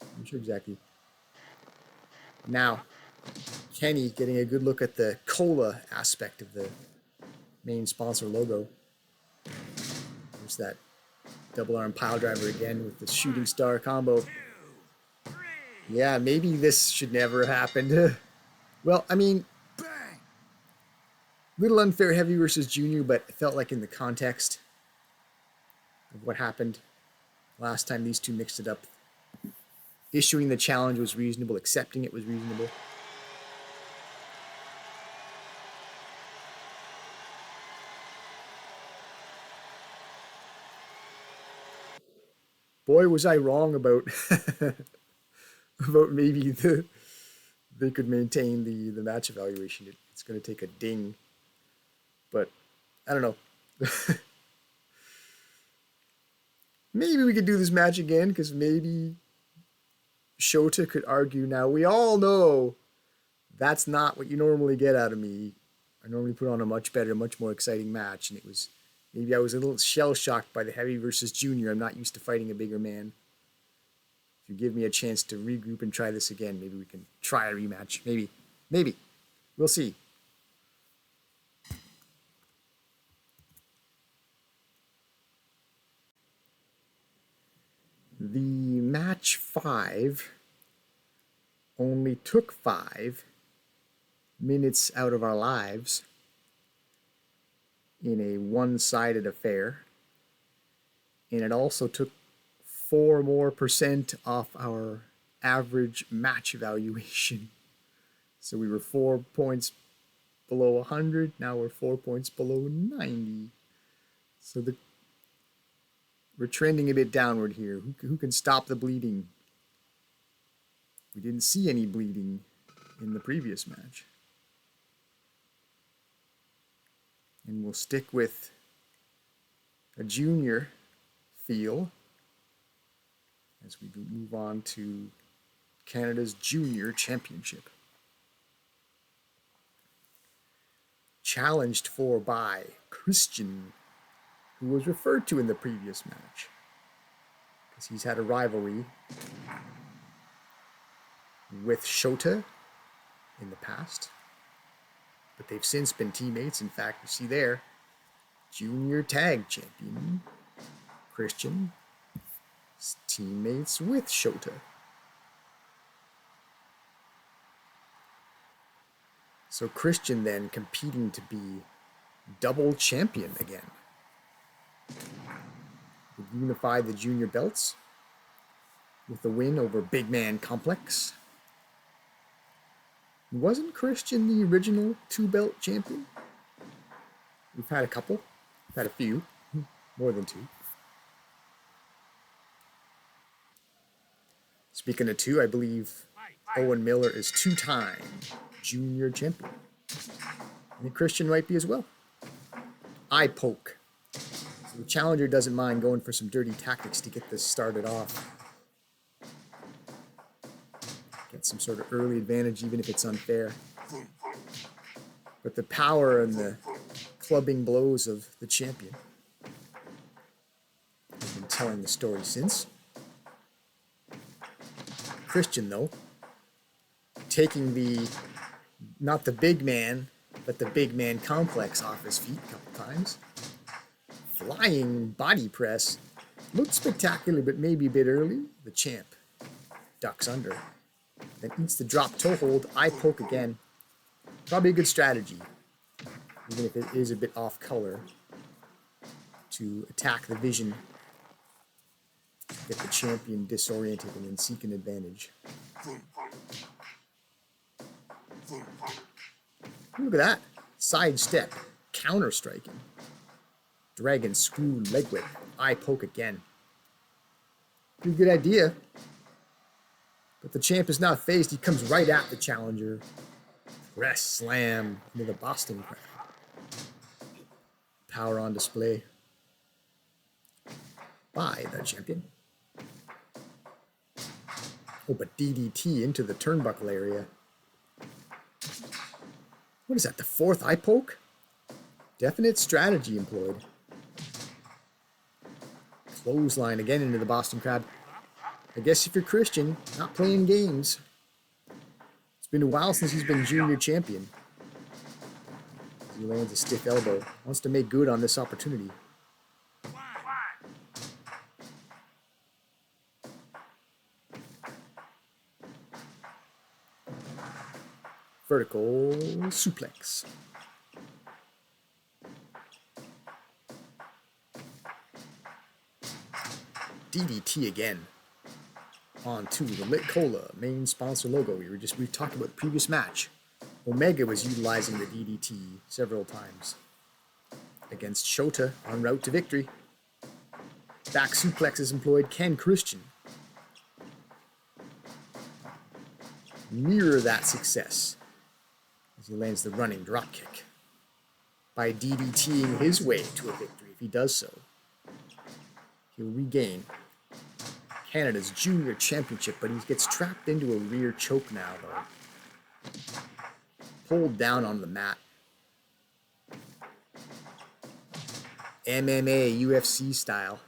I'm not sure exactly. Now, Kenny getting a good look at the cola aspect of the main sponsor logo. There's that double arm pile driver again with the shooting star combo. Yeah, maybe this should never have happened. Well, I mean, little unfair heavy versus junior, but it felt like in the context of what happened last time these two mixed it up. Issuing the challenge was reasonable. Accepting it was reasonable. Boy, was I wrong about about maybe they could maintain the match evaluation. It's going to take a ding. But I don't know. Maybe we could do this match again, because maybe Shota could argue. Now, we all know that's not what you normally get out of me. I normally put on a much better, much more exciting match, and it was, maybe I was a little shell-shocked by the heavy versus junior. I'm not used to fighting a bigger man. If you give me a chance to regroup and try this again, maybe we can try a rematch. Maybe. Maybe. We'll see. The match 5 only took 5 minutes out of our lives in a one-sided affair. And it also took 4% more off our average match evaluation. So we were 4 points below 100. Now we're 4 points below 90. So we're trending a bit downward here. Who can stop the bleeding? We didn't see any bleeding in the previous match. And we'll stick with a junior feel as we move on to Canada's Junior Championship. Challenged for by Christian, who was referred to in the previous match, because he's had a rivalry with Shota in the past, but they've since been teammates. In fact, you see there, Junior Tag Champion Christian teammates with Shota. So Christian then competing to be double champion again. Would unify the junior belts with the win over Big Man Complex. Wasn't Christian the original 2-belt champion? We've had a couple. We've had a few. More than 2. Speaking of 2, I believe Owen Miller is 2-time junior champion. I think Christian might be as well. Eye poke. So the challenger doesn't mind going for some dirty tactics to get this started off. Get some sort of early advantage, even if it's unfair. But the power and the clubbing blows of the champion. I've been telling the story since. Christian, though, taking the, not the big man, but the big man complex off his feet a couple times. Flying body press. Looked spectacular, but maybe a bit early. The champ ducks under. Then eats the drop toe hold. Eye poke again. Probably a good strategy, even if it is a bit off color, to attack the vision, get the champion disoriented, and then seek an advantage. Look at that. Side step. Counter striking. Dragon screw leg whip. Eye poke again. Pretty good idea. But the champ is not phased. He comes right at the challenger. Press slam into the Boston crab. Power on display by the champion. Oh, but DDT into the turnbuckle area. What is that, the fourth eye poke? Definite strategy employed. Clothesline again into the Boston Crab. I guess if you're Christian, not playing games. It's been a while since he's been junior champion. He lands a stiff elbow. Wants to make good on this opportunity. Vertical suplex. DDT again. On to the Lit Cola main sponsor logo. We talked about the previous match. Omega was utilizing the DDT several times against Shota en route to victory. Back suplex is employed. Ken Christian mirror that success as he lands the running dropkick by DDTing his way to a victory. If he does so, he'll regain Canada's Junior Championship, but he gets trapped into a rear choke now, though. Pulled down on the mat. MMA, UFC style.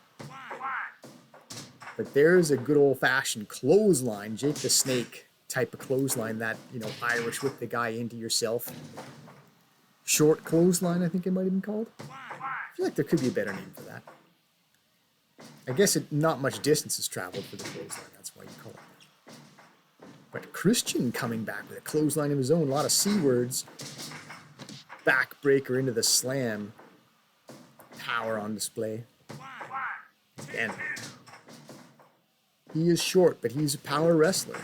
But there's a good old-fashioned clothesline, Jake the Snake type of clothesline, that, you know, Irish whip the guy into yourself. Short clothesline, I think it might have been called. I feel like there could be a better name for that. I guess not much distance is traveled for the clothesline, that's why you call it that. But Christian coming back with a clothesline of his own, a lot of C words. Backbreaker into the slam. Power on display. Again. He is short, but he's a power wrestler.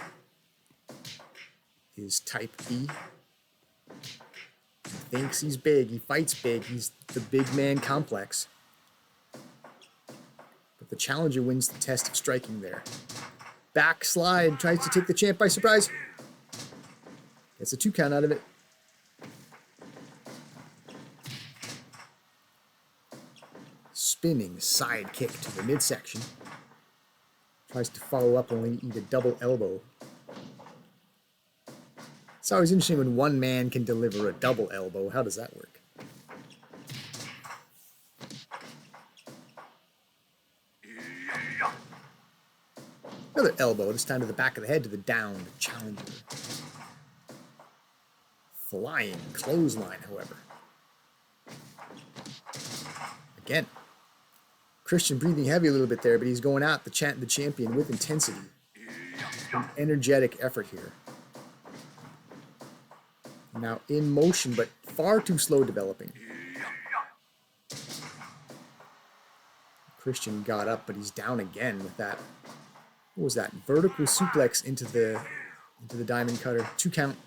Is type B. He thinks he's big, he fights big, he's the big man complex. But the challenger wins the test of striking there. Backslide, tries to take the champ by surprise. Gets a 2 count out of it. Spinning side kick to the midsection. Tries to follow up, only to eat a double elbow. It's always interesting when one man can deliver a double elbow. How does that work? Another elbow, this time to the back of the head, to the downed challenger. Flying clothesline, however. Again. Christian breathing heavy a little bit there, but he's going at the champion with intensity. An energetic effort here. Now in motion, but far too slow developing. Christian got up, but he's down again with that. What was that? Vertical suplex into the diamond cutter. 2 count.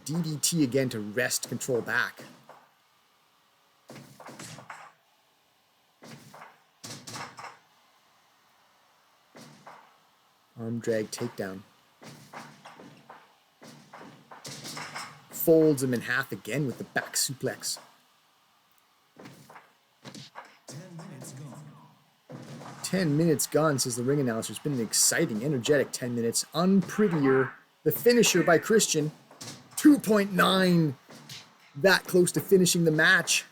DDT again to wrest control back. Arm drag takedown. Folds him in half again with the back suplex. 10 minutes gone, says the ring announcer. It's been an exciting, energetic 10 minutes. Unprettier. The finisher by Christian. 2.9. That close to finishing the match.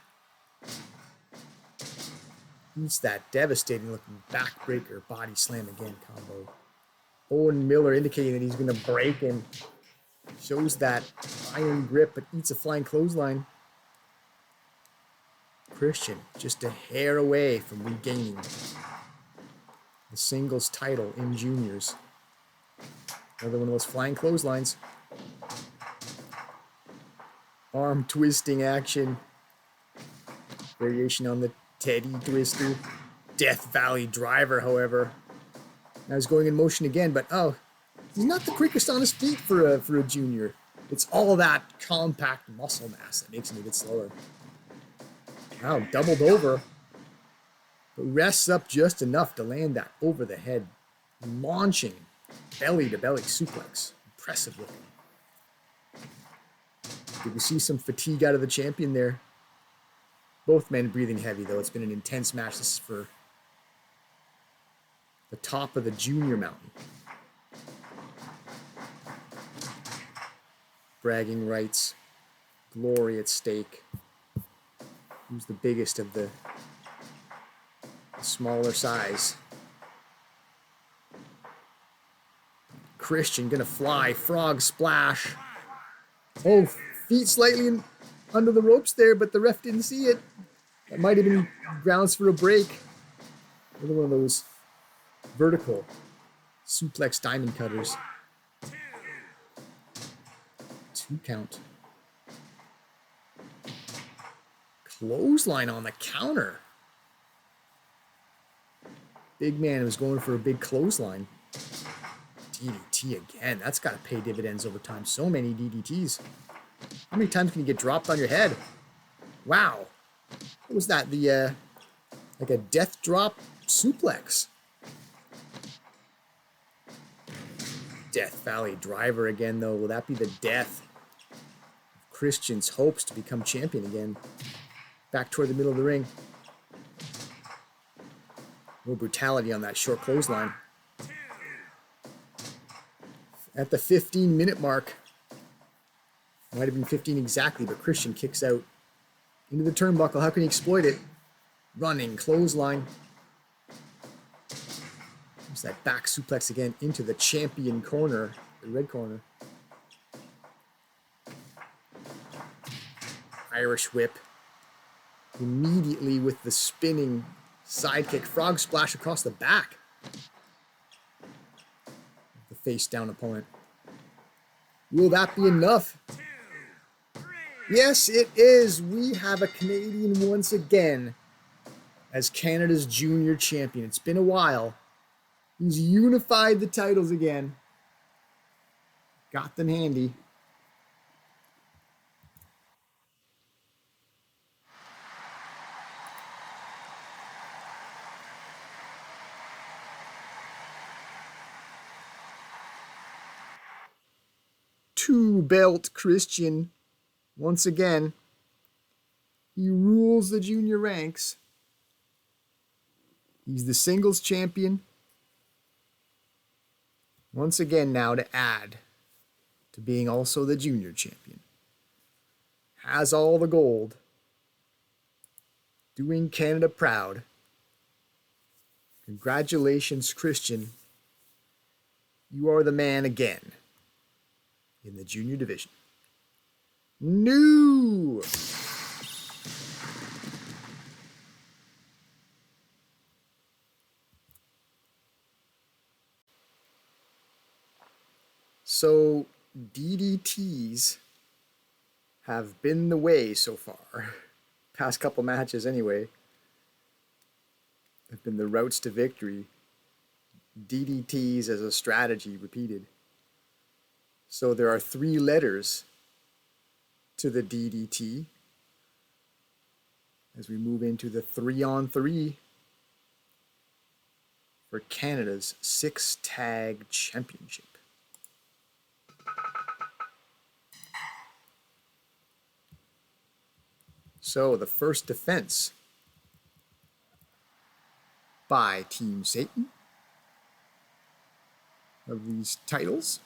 Beats that devastating looking backbreaker body slam again combo. Owen Miller indicating that he's going to break him. Shows that iron grip, but eats a flying clothesline. Christian just a hair away from regaining the singles title in juniors. Another one of those flying clotheslines. Arm twisting action. Variation on the Teddy Twister. Death Valley Driver, however. Now he's going in motion again, but oh, he's not the quickest on his feet for a junior. It's all that compact muscle mass that makes him a bit slower. Now doubled over, but rests up just enough to land that over the head, launching belly to belly suplex. Impressive looking. Did we see some fatigue out of the champion there? Both men breathing heavy, though. It's been an intense match. This is for the top of the junior mountain. Bragging rights. Glory at stake. Who's the biggest of the smaller size? Christian gonna fly. Frog splash. Oh, feet slightly under the ropes there, but the ref didn't see it. That might have been grounds for a break. Another one of those vertical suplex diamond cutters. 2 count. Clothesline on the counter. Big man was going for a big clothesline. DDT again. That's got to pay dividends over time. So many DDTs. How many times can you get dropped on your head? Wow. What was that? The, like a death drop suplex. Death Valley Driver again, though. Will that be the death of Christian's hopes to become champion again? Back toward the middle of the ring. No brutality on that short clothesline. At the 15-minute mark. Might have been 15 exactly, but Christian kicks out into the turnbuckle. How can he exploit it? Running clothesline. There's that back suplex again into the champion corner, the red corner. Irish whip. Immediately with the spinning sidekick. Frog splash across the back. The face down opponent. Will that be enough? Yes, it is. We have a Canadian once again as Canada's junior champion. It's been a while. He's unified the titles again. Got them handy. Two-belt Christian. Once again, he rules the junior ranks. He's the singles champion. Once again now to add to being also the junior champion. Has all the gold. Doing Canada proud. Congratulations, Christian. You are the man again in the junior division. New! So, DDTs have been the way so far. Past couple matches anyway. Have been the routes to victory. DDTs as a strategy repeated. So there are 3 letters to the DDT as we move into the 3-on-3 for Canada's 6-tag championship. So the first defense by Team Satan of these titles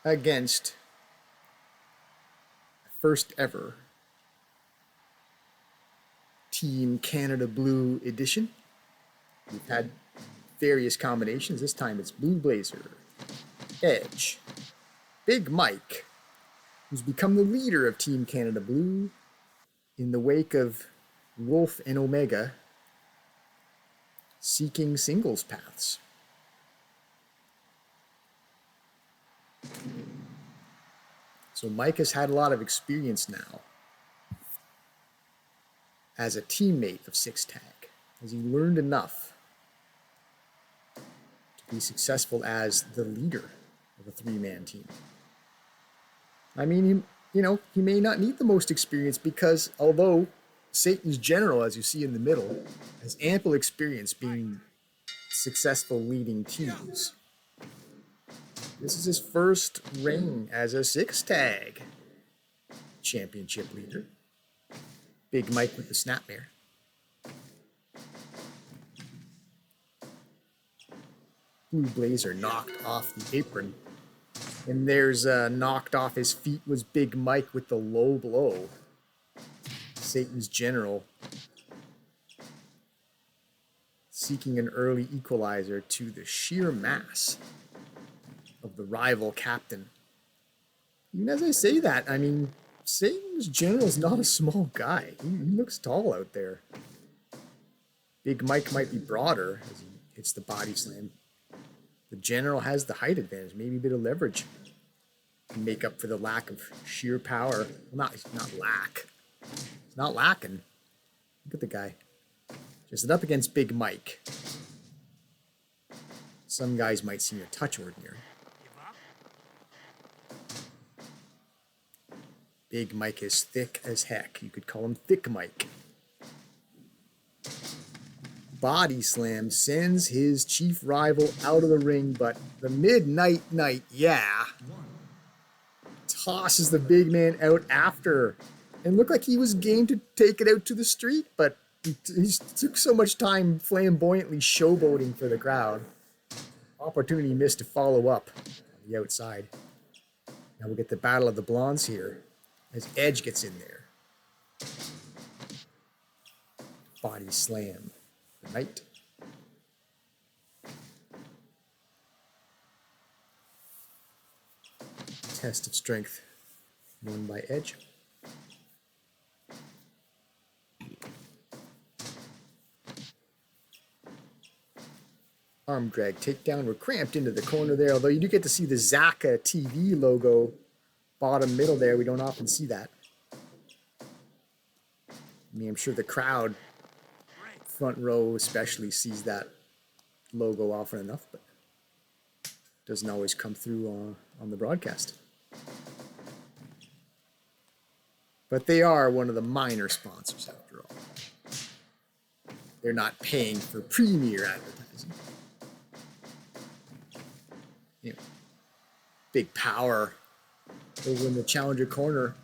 against first ever Team Canada Blue edition. We've had various combinations. This time it's Blue Blazer, Edge, Big Mike, who's become the leader of Team Canada Blue in the wake of Wolf and Omega seeking singles paths. So Mike has had a lot of experience now as a teammate of Six Tag. Has he learned enough to be successful as the leader of a three-man team? I mean, he may not need the most experience because although Satan's General, as you see in the middle, has ample experience being successful leading teams, this is his first reign as a Six Tag championship leader. Big Mike with the snapmare. Blue Blazer knocked off the apron. And there's knocked off his feet was Big Mike with the low blow. Satan's General seeking an early equalizer to the sheer mass of the rival captain. Even as I say that, I mean, Satan's General is not a small guy. He looks tall out there. Big Mike might be broader as he hits the body slam. The General has the height advantage, maybe a bit of leverage to make up for the lack of sheer power. Well, not lack. It's not lacking. Look at the guy. Just up against Big Mike. Some guys might seem a touch ordinary. Big Mike is thick as heck. You could call him Thick Mike. Body slam sends his chief rival out of the ring, but the Midnight Knight, tosses the big man out after. And looked like he was game to take it out to the street, but he took so much time flamboyantly showboating for the crowd. Opportunity missed to follow up on the outside. Now we'll get the Battle of the Blondes here as Edge gets in there. Body slam. The Knight. Test of strength won by Edge. Arm drag takedown. We're cramped into the corner there, although you do get to see the Zaka TV logo bottom middle there. We don't often see that. I mean, I'm sure the crowd, front row especially, sees that logo often enough, but doesn't always come through on the broadcast. But they are one of the minor sponsors after all. They're not paying for premier advertising. You know, big power over in the challenger corner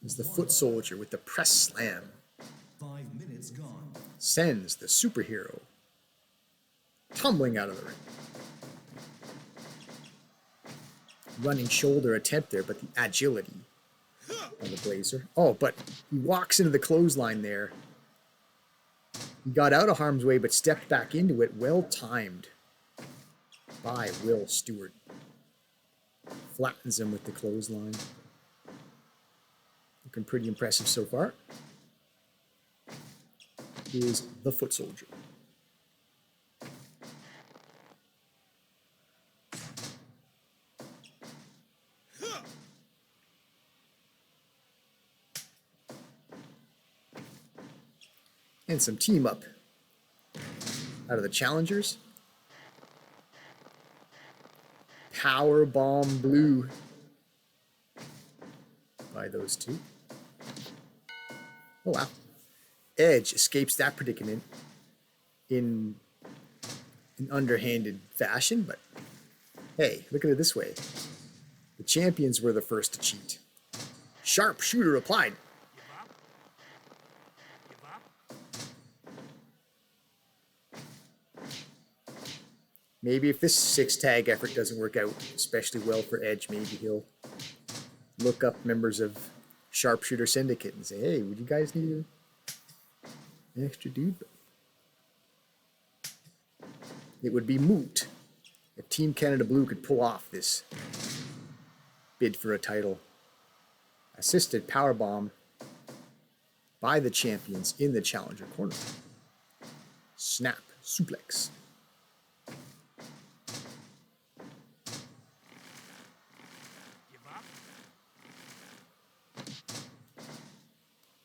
is the foot soldier with the press slam. 5 minutes gone. Sends the superhero tumbling out of the ring. Running shoulder attempt there, but the agility on the Blazer. Oh, but he walks into the clothesline there. He got out of harm's way, but stepped back into it. Well timed by Will Stewart. Flattens him with the clothesline. Looking pretty impressive so far. Is the foot soldier. And some team up out of the challengers. Power bomb blue by those two. Oh wow. Edge escapes that predicament in an underhanded fashion, but hey, look at it this way. The champions were the first to cheat. Sharp shooter applied. Maybe if this 6-tag effort doesn't work out especially well for Edge, maybe he'll look up members of Sharpshooter Syndicate and say, hey, would you guys need an extra dude? It would be moot if Team Canada Blue could pull off this bid for a title. Assisted powerbomb by the champions in the challenger corner. Snap suplex.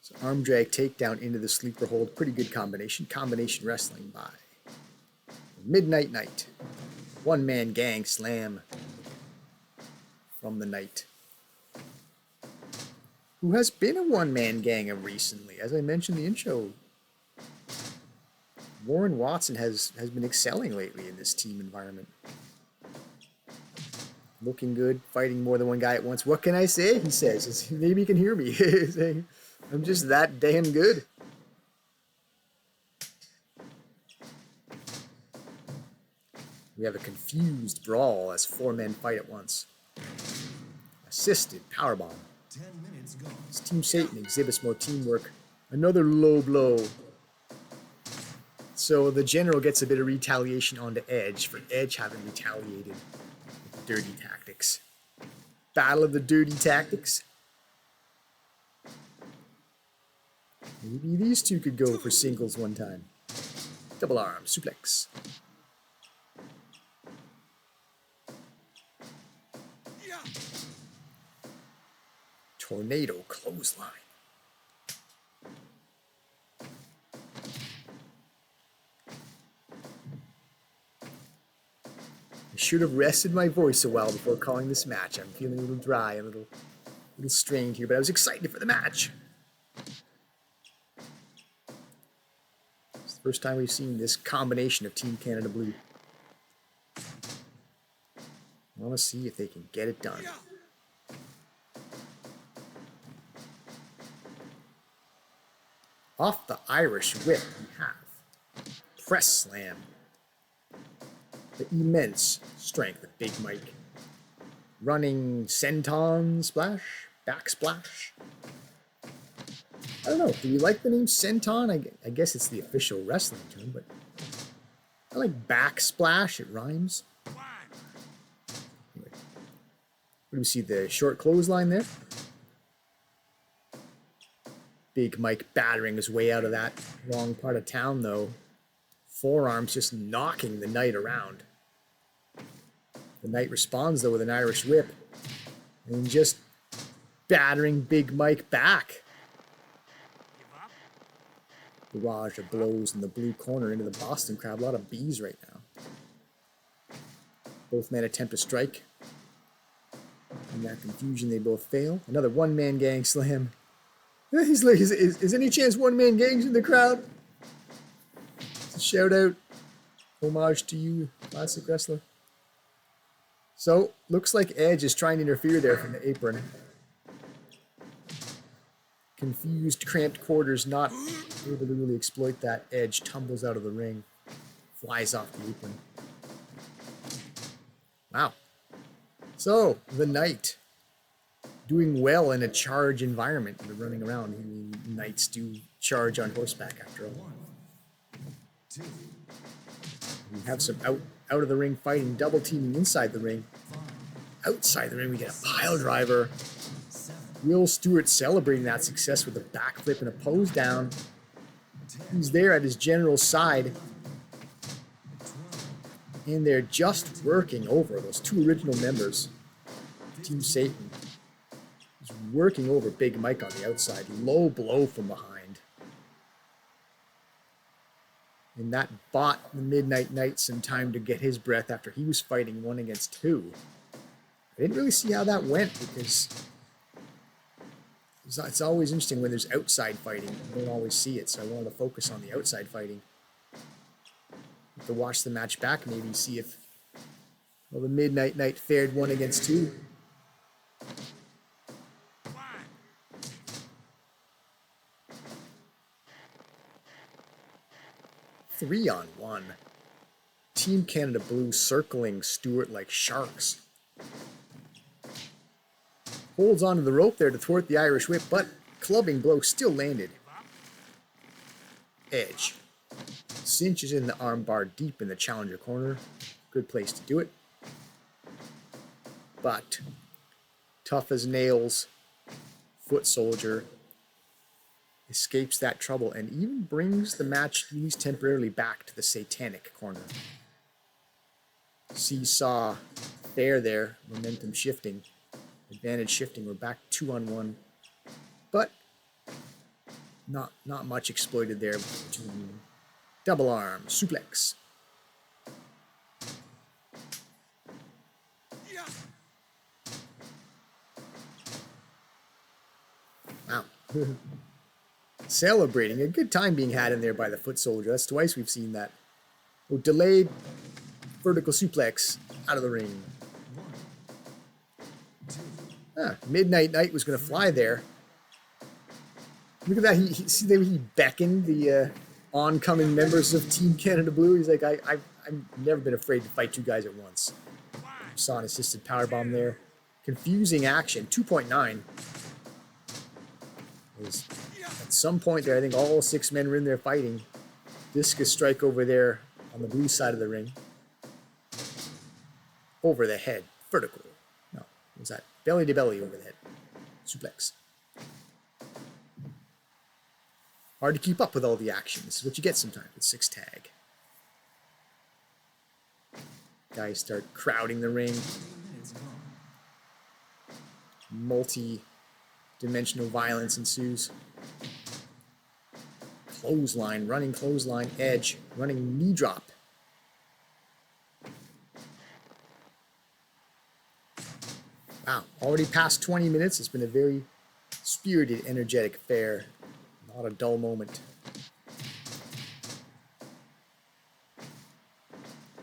So arm drag takedown into the sleeper hold. Pretty good combination. Combination wrestling by Midnight Knight. One-man gang slam from the Knight, who has been a one-man gang recently. As I mentioned in the intro, Warren Watson has been excelling lately in this team environment. Looking good, fighting more than one guy at once. What can I say? He says. Maybe you can hear me. I'm just that damn good. We have a confused brawl as 4 men fight at once. Assisted powerbomb. 10 minutes gone. As Team Satan exhibits more teamwork. Another low blow. So the General gets a bit of retaliation onto Edge for Edge having retaliated with dirty tactics. Battle of the dirty tactics. Maybe these two could go for singles one time. Double arm suplex. Tornado clothesline. I should have rested my voice a while before calling this match. I'm feeling a little dry, a little strained here, but I was excited for the match. It's the first time we've seen this combination of Team Canada Blue. I want to see if they can get it done. Off the Irish whip, we have press slam. The immense strength of Big Mike. Running senton splash, backsplash. I don't know, do you like the name senton? I guess it's the official wrestling term, but I like backsplash, it rhymes. Anyway, what do we see, the short clothesline there? Big Mike battering his way out of that wrong part of town, though. Forearms just knocking the Knight around. The Knight responds, though, with an Irish whip. And just battering Big Mike back. Barrage of blows in the blue corner into the Boston crowd. A lot of bees right now. Both men attempt to strike. In that confusion, they both fail. Another one-man gang slam. He's like, is any chance one-man gangs in the crowd? It's a shout out, homage to you, classic wrestler. So, looks like Edge is trying to interfere there from the apron. Confused, cramped quarters, not able to really exploit that. Edge tumbles out of the ring, flies off the apron. Wow. So, the Knight. Doing well in a charge environment. They're running around. I mean, Knights do charge on horseback after all. 1, 2, We have some out of the ring fighting, double teaming inside the ring. 5, Outside the ring, we get a pile driver. 7, Will Stewart celebrating that success with a backflip and a pose down. He's there at his general's side. And they're just working over those 2 original members. Team Satan. Working over Big Mike on the outside. Low blow from behind. And that bought the Midnight Knight some time to get his breath after he was fighting 1 against 2. I didn't really see how that went because it's always interesting when there's outside fighting. You don't always see it, so I wanted to focus on the outside fighting. To watch the match back, maybe see if the Midnight Knight fared 1 against 2. 3-on-1. Team Canada Blue circling Stewart like sharks. Holds onto the rope there to thwart the Irish whip, but clubbing blow still landed. Edge. Cinches in the armbar deep in the challenger corner. Good place to do it. But tough as nails, foot soldier escapes that trouble and even brings the match at least temporarily back to the satanic corner. Seesaw fair there, momentum shifting, advantage shifting. We're back 2-on-1, but not much exploited there. Double arm suplex. Wow. Celebrating. A good time being had in there by the foot soldier. That's twice we've seen that. Oh, delayed vertical suplex out of the ring. Midnight Night was going to fly there. Look at that. He beckoned the oncoming members of Team Canada Blue. He's like, I've never been afraid to fight two guys at once. Saw an assisted powerbomb there. Confusing action. 2.9. At some point there, I think all 6 men were in there fighting. Discus strike over there on the blue side of the ring. Over the head. Vertical. No, what was that? Belly to belly over the head. Suplex. Hard to keep up with all the action. This is what you get sometimes with 6 tag. Guys start crowding the ring. Multi-dimensional violence ensues. Clothesline, running clothesline, edge, running knee drop. Wow, already past 20 minutes. It's been a very spirited, energetic affair. Not a dull moment.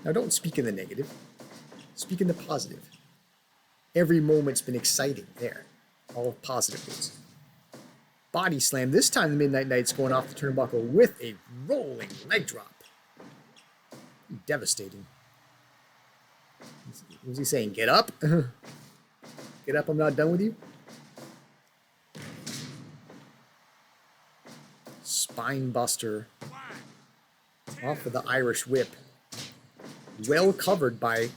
Now don't speak in the negative. Speak in the positive. Every moment's been exciting there. All positive things. Body slam. This time the Midnight Knight's going off the turnbuckle with a rolling leg drop. Devastating. What was he saying? Get up? Get up, I'm not done with you. Spine buster off of the Irish whip. Well covered by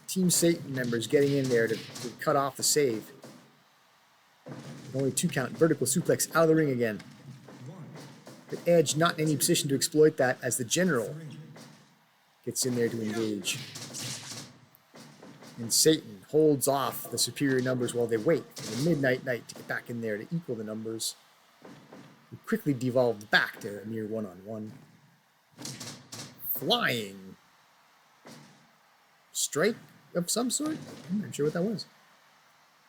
Team Satan members getting in there to cut off the save. Only 2 count. Vertical suplex out of the ring again. But Edge not in any position to exploit that as the General gets in there to engage. And Satan holds off the superior numbers while they wait for the Midnight Night to get back in there to equal the numbers. We quickly devolved back to a mere 1-on-1. Flying strike of some sort? I'm not sure what that was.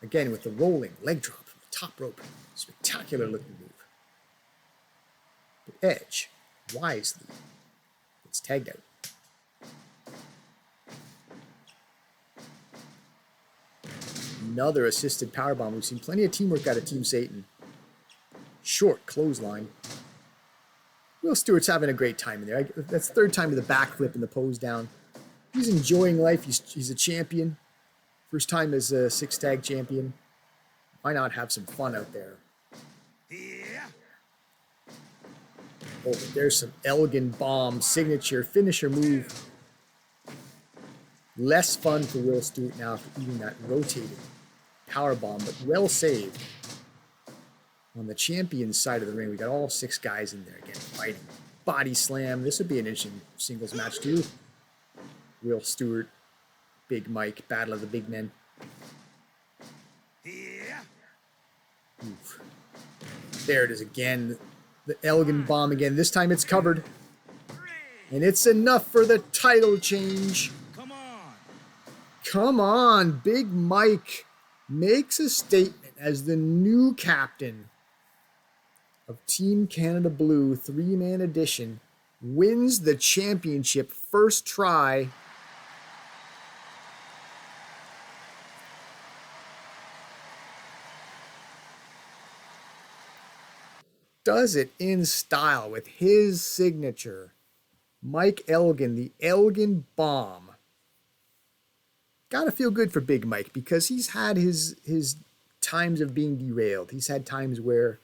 Again with the rolling leg drop from the top rope. Spectacular looking move. But Edge, wisely, gets tagged out. Another assisted powerbomb. We've seen plenty of teamwork out of Team Satan. Short clothesline. Will Stewart's having a great time in there. That's the 3rd time to the backflip and the pose down. He's enjoying life. He's a champion. First time as a 6 tag champion. Why not have some fun out there? Yeah. Oh, there's some Elgin bomb signature finisher move. Less fun for Will Stewart now after eating that rotating power bomb, but well saved. On the champion's side of the ring, we got all 6 guys in there again fighting. Body slam. This would be an interesting singles match too. Will Stewart, Big Mike, battle of the big men. Yeah. Oof. There it is again. The Elgin bomb again. This time it's covered. And it's enough for the title change. Come on. Big Mike makes a statement as the new captain of Team Canada Blue 3-man edition. Wins the championship first try. Does it in style with his signature. Mike Elgin, the Elgin Bomb. Gotta feel good for Big Mike because he's had his times of being derailed. He's had times where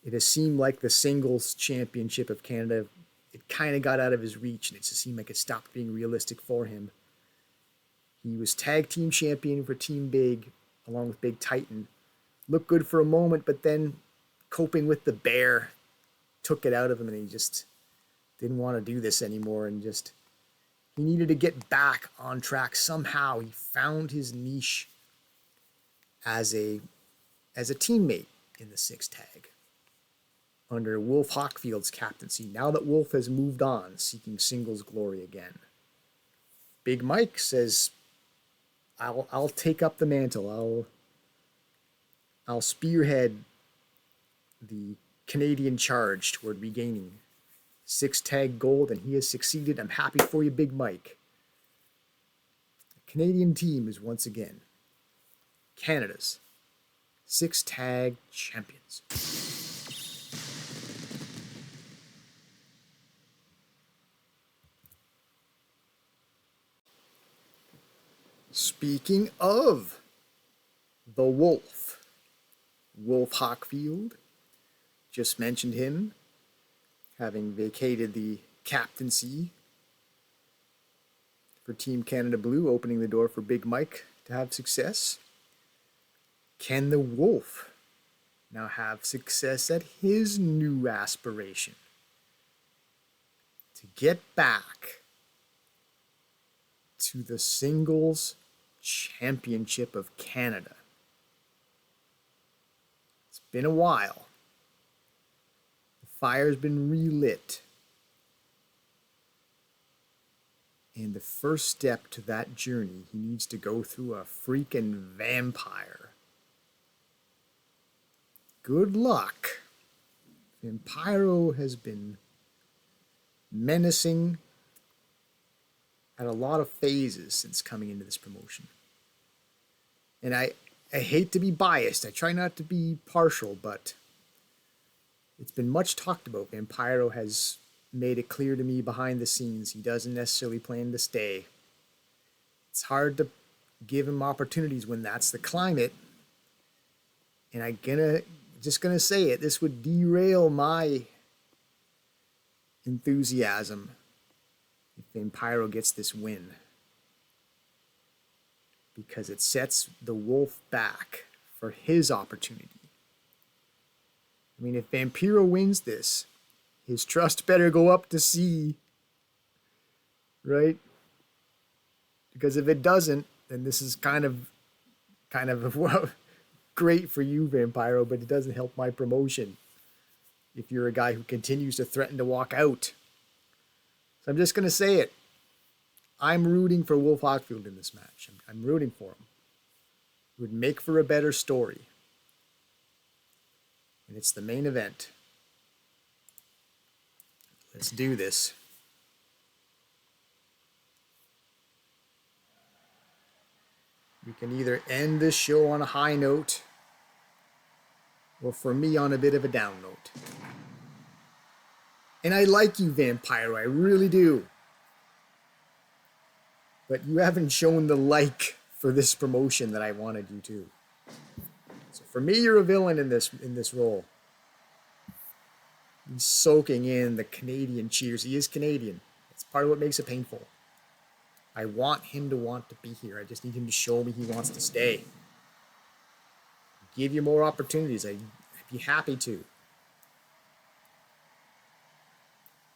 it has seemed like the singles championship of Canada, it kind of got out of his reach and it just seemed like it stopped being realistic for him. He was tag team champion for Team Big along with Big Titan. Looked good for a moment, but then coping with the bear took it out of him and he just didn't want to do this anymore and just he needed to get back on track somehow. He found his niche as a teammate in the six tag under Wolf Hockfield's captaincy. Now that Wolf has moved on, seeking singles glory again. Big Mike says, "I'll take up the mantle. I'll spearhead the Canadian charge toward regaining six tag gold, and he has succeeded. I'm happy for you, Big Mike." The Canadian team is once again Canada's six tag champions. Speaking of the Wolf Hockfield, just mentioned him having vacated the captaincy for Team Canada Blue, opening the door for Big Mike to have success. Can the Wolf now have success at his new aspiration? To get back to the singles championship of Canada. It's been a while. The fire's been relit. And the first step to that journey, he needs to go through a freaking vampire. Good luck. Vampiro has been menacing at a lot of phases since coming into this promotion. And I hate to be biased. I try not to be partial, but it's been much talked about. Vampiro has made it clear to me behind the scenes he doesn't necessarily plan to stay. It's hard to give him opportunities when that's the climate. And I'm just gonna say it. This would derail my enthusiasm if Vampiro gets this win, because it sets the Wolf back for his opportunity. I mean, if Vampiro wins this, his trust better go up to C, right? Because if it doesn't, then this is kind of well, great for you, Vampiro, but it doesn't help my promotion if you're a guy who continues to threaten to walk out. So I'm just going to say it. I'm rooting for Wolf Hockfield in this match. I'm rooting for him. It would make for a better story. And it's the main event. Let's do this. We can either end this show on a high note, or for me, on a bit of a down note. And I like you, Vampiro, I really do. But you haven't shown the like for this promotion that I wanted you to. So for me, you're a villain in this role. He's soaking in the Canadian cheers. He is Canadian. It's part of what makes it painful. I want him to want to be here. I just need him to show me he wants to stay. Give you more opportunities. I'd be happy to.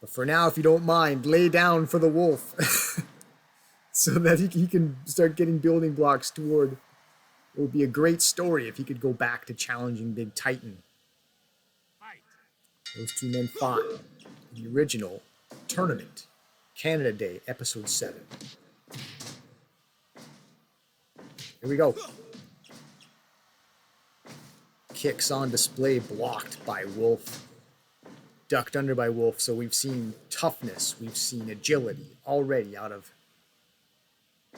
But for now, if you don't mind, lay down for the Wolf. So that he can start getting building blocks toward. It would be a great story if he could go back to challenging Big Titan. Those two men fought in the original tournament, Canada Day, Episode 7. Here we go. Kicks on display, blocked by Wolf. Ducked under by Wolf, so we've seen toughness, we've seen agility already out of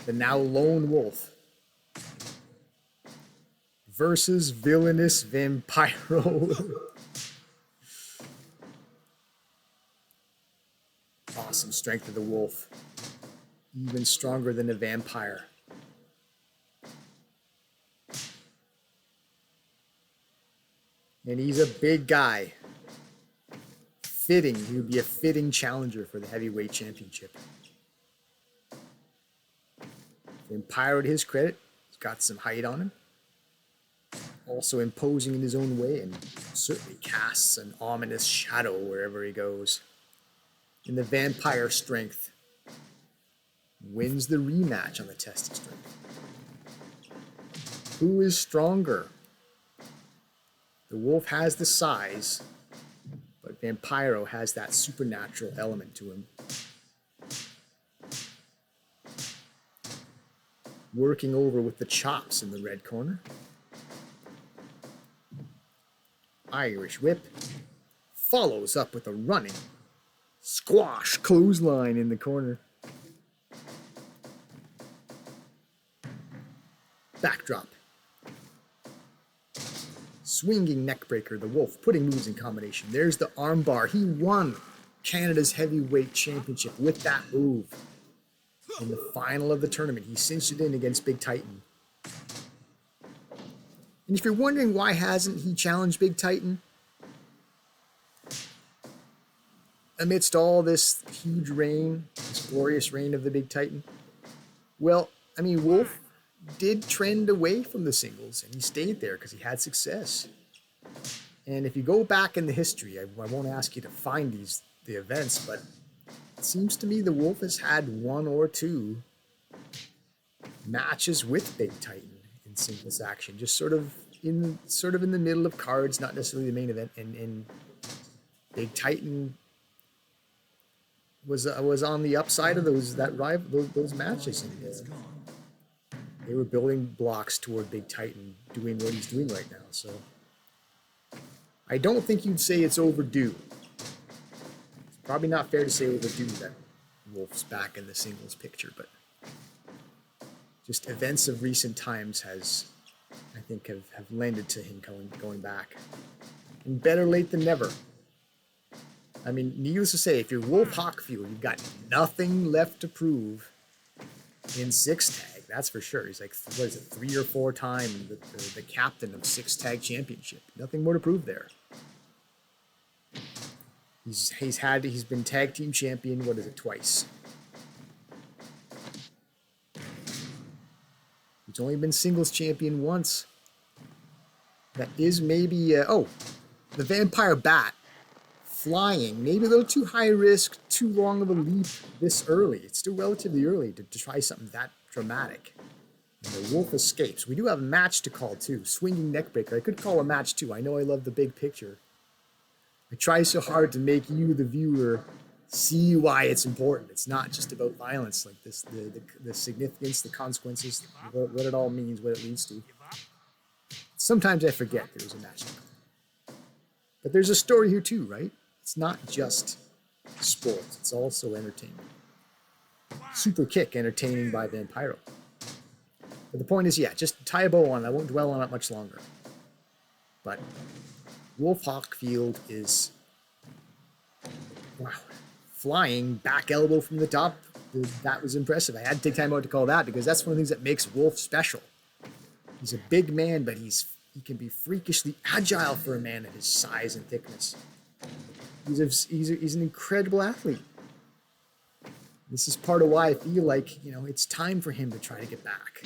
the now lone Wolf versus villainous Vampiro. awesome strength of the wolf. Even stronger than a vampire. And he's a big guy. Fitting. He would be a fitting challenger for the heavyweight championship. Vampiro, to his credit, he's got some height on him. Also imposing in his own way, and certainly casts an ominous shadow wherever he goes. And the vampire strength wins the rematch on the test of strength. Who is stronger? The wolf has the size, but Vampiro has that supernatural element to him. Working over with the chops in the red corner. Irish whip. Follows up with a running squash clothesline in the corner. Backdrop. Swinging neckbreaker, the wolf putting moves in combination. There's the armbar. He won Canada's heavyweight championship with that move. In the final of the tournament, he cinched it in against Big Titan. And if you're wondering why hasn't he challenged Big Titan, amidst all this huge reign, this glorious reign of the Big Titan, well, I mean, Wolf did trend away from the singles, and he stayed there because he had success. And if you go back in the history, I won't ask you to find the events, but it seems to me the Wolf has had one or two matches with Big Titan in singles action, just sort of in the middle of cards, not necessarily the main event. And Big Titan was on the upside of those matches. And, they were building blocks toward Big Titan doing what he's doing right now. So I don't think you'd say it's overdue. It's probably not fair to say overdue that Wolf's back in the singles picture, but just events of recent times I think have lended to him going back. And better late than never. I mean, needless to say, if you're Wolf Hockfield, you've got nothing left to prove in six tag. That's for sure. He's like, what is it, 3 or 4 time the captain of 6 tag championship. Nothing more to prove there. He's been tag team champion. What is it, twice? He's only been singles champion once. That is maybe the Vampire Bat flying, maybe a little too high risk, too long of a leap this early. It's still relatively early to try something that dramatic. And the Wolf escapes. We do have a match to call too. Swinging neckbreaker. I could call a match too. I know I love the big picture. I try so hard to make you, the viewer, see why it's important. It's not just about violence like this. The significance, the consequences, what it all means, what it leads to. Sometimes I forget there's a match to call. But there's a story here too, right? It's not just sports. It's also entertainment. Super kick, entertaining by Vampiro. But the point is, just tie a bow on it. I won't dwell on it much longer. But Wolf Hockfield is, flying back elbow from the top. That was impressive. I had to take time out to call that because that's one of the things that makes Wolf special. He's a big man, but he can be freakishly agile for a man of his size and thickness. He's an incredible athlete. This is part of why I feel like, it's time for him to try to get back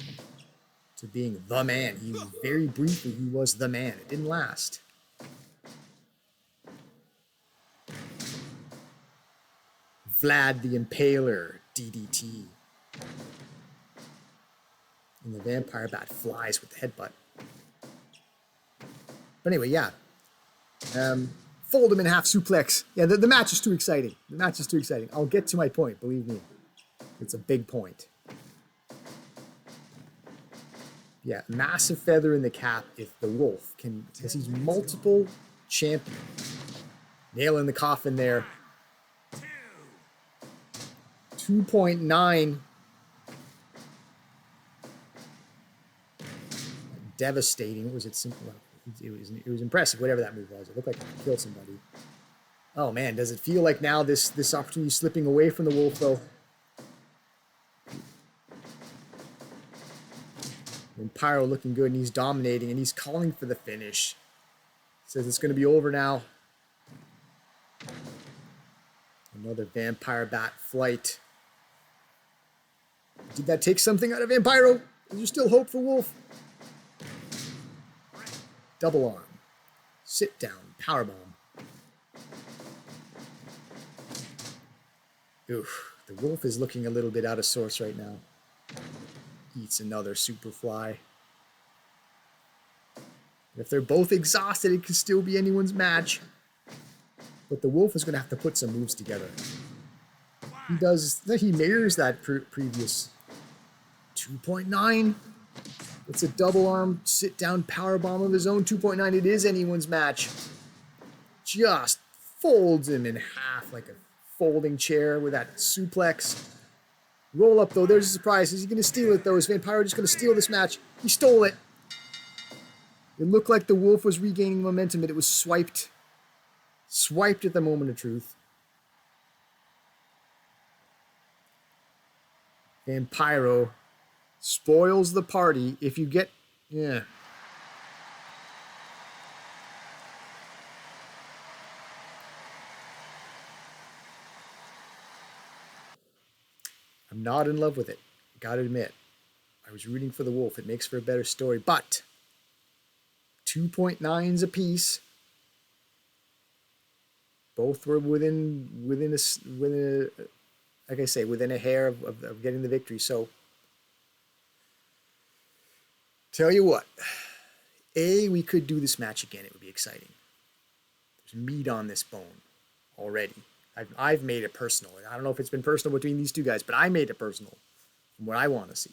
to being the man. Very briefly, he was the man. It didn't last. Vlad the Impaler, DDT. And the Vampire Bat flies with the headbutt. But anyway, fold him in half suplex. Yeah, the match is too exciting. I'll get to my point, believe me. It's a big point. Yeah, massive feather in the cap if the Wolf can, because he's multiple champion. Nail in the coffin there. 2.9. Devastating. Was it simple? It was impressive, whatever that move was. It looked like it could kill somebody. Oh man, does it feel like now this opportunity is slipping away from the wolf though? And Pyro looking good, and he's dominating, and he's calling for the finish. Says it's going to be over now. Another Vampire Bat flight. Did that take something out of Vampiro? Is there still hope for Wolf? Double arm. Sit down. Powerbomb. Oof. The Wolf is looking a little bit out of sorts right now. Eats another Superfly. If they're both exhausted, it could still be anyone's match. But the Wolf is going to have to put some moves together. He mirrors that previous 2.9. It's a double arm sit down power bomb of his own 2.9. It is anyone's match. Just folds him in half like a folding chair with that suplex. Roll up though. There's a surprise. Is he going to steal it though? Is Vampiro just going to steal this match? He stole it. It looked like the Wolf was regaining momentum, but it was swiped. Swiped at the moment of truth. Vampiro spoils the party. If you get... Yeah. I'm not in love with it. Gotta admit. I was rooting for the Wolf. It makes for a better story. But 2.9s apiece. Both were within a like I say, within a hair of getting the victory. So, tell you what, we could do this match again. It would be exciting. There's meat on this bone already. I've made it personal. I don't know if it's been personal between these two guys, but I made it personal from what I want to see.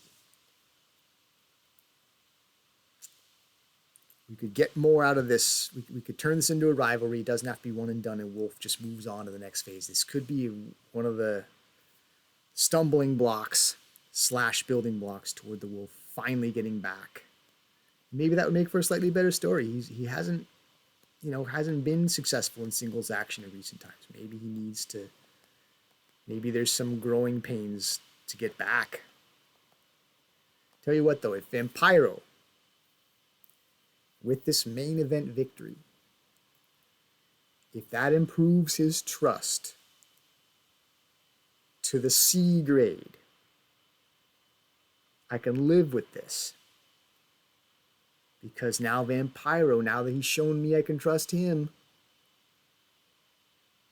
We could get more out of this. We could turn this into a rivalry. It doesn't have to be one and done, and Wolf just moves on to the next phase. This could be one of the stumbling blocks / building blocks toward the Wolf finally getting back. Maybe that would make for a slightly better story. He hasn't been successful in singles action in recent times. Maybe he needs to. Maybe there's some growing pains to get back. Tell you what though, if Vampiro, with this main event victory, if that improves his trust to the C grade, I can live with this. Because now Vampiro, now that he's shown me I can trust him,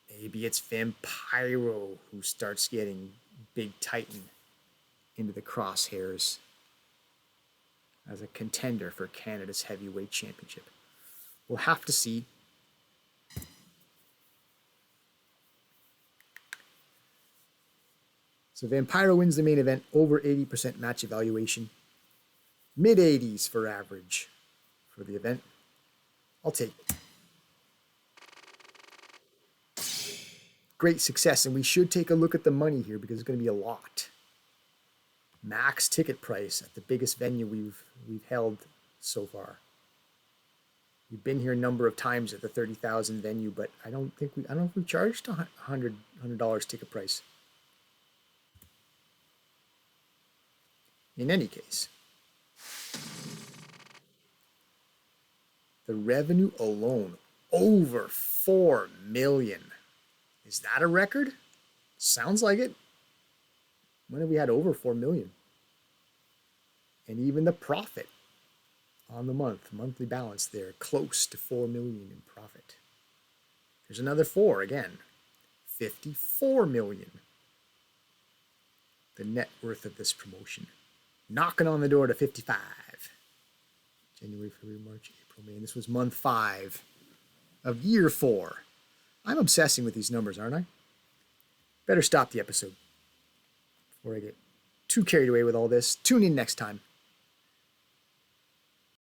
maybe it's Vampiro who starts getting Big Titan into the crosshairs as a contender for Canada's heavyweight championship. We'll have to see. So Vampiro wins the main event, over 80% match evaluation. Mid-80s for average for the event. I'll take it. Great success, and we should take a look at the money here because it's going to be a lot. Max ticket price at the biggest venue we've held so far. We've been here a number of times at the 30,000 venue, but I don't know if we charged $100 ticket price. In any case, the revenue alone over $4 million. Is that a record? Sounds like it. When have we had over 4 million? And even the profit on the monthly balance there, close to 4 million in profit. There's another 4 again, 54 million. The net worth of this promotion, knocking on the door to 55. January, February, March, April, May. And this was month 5 of year 4. I'm obsessing with these numbers, aren't I? Better stop the episode before I get too carried away with all this. Tune in next time.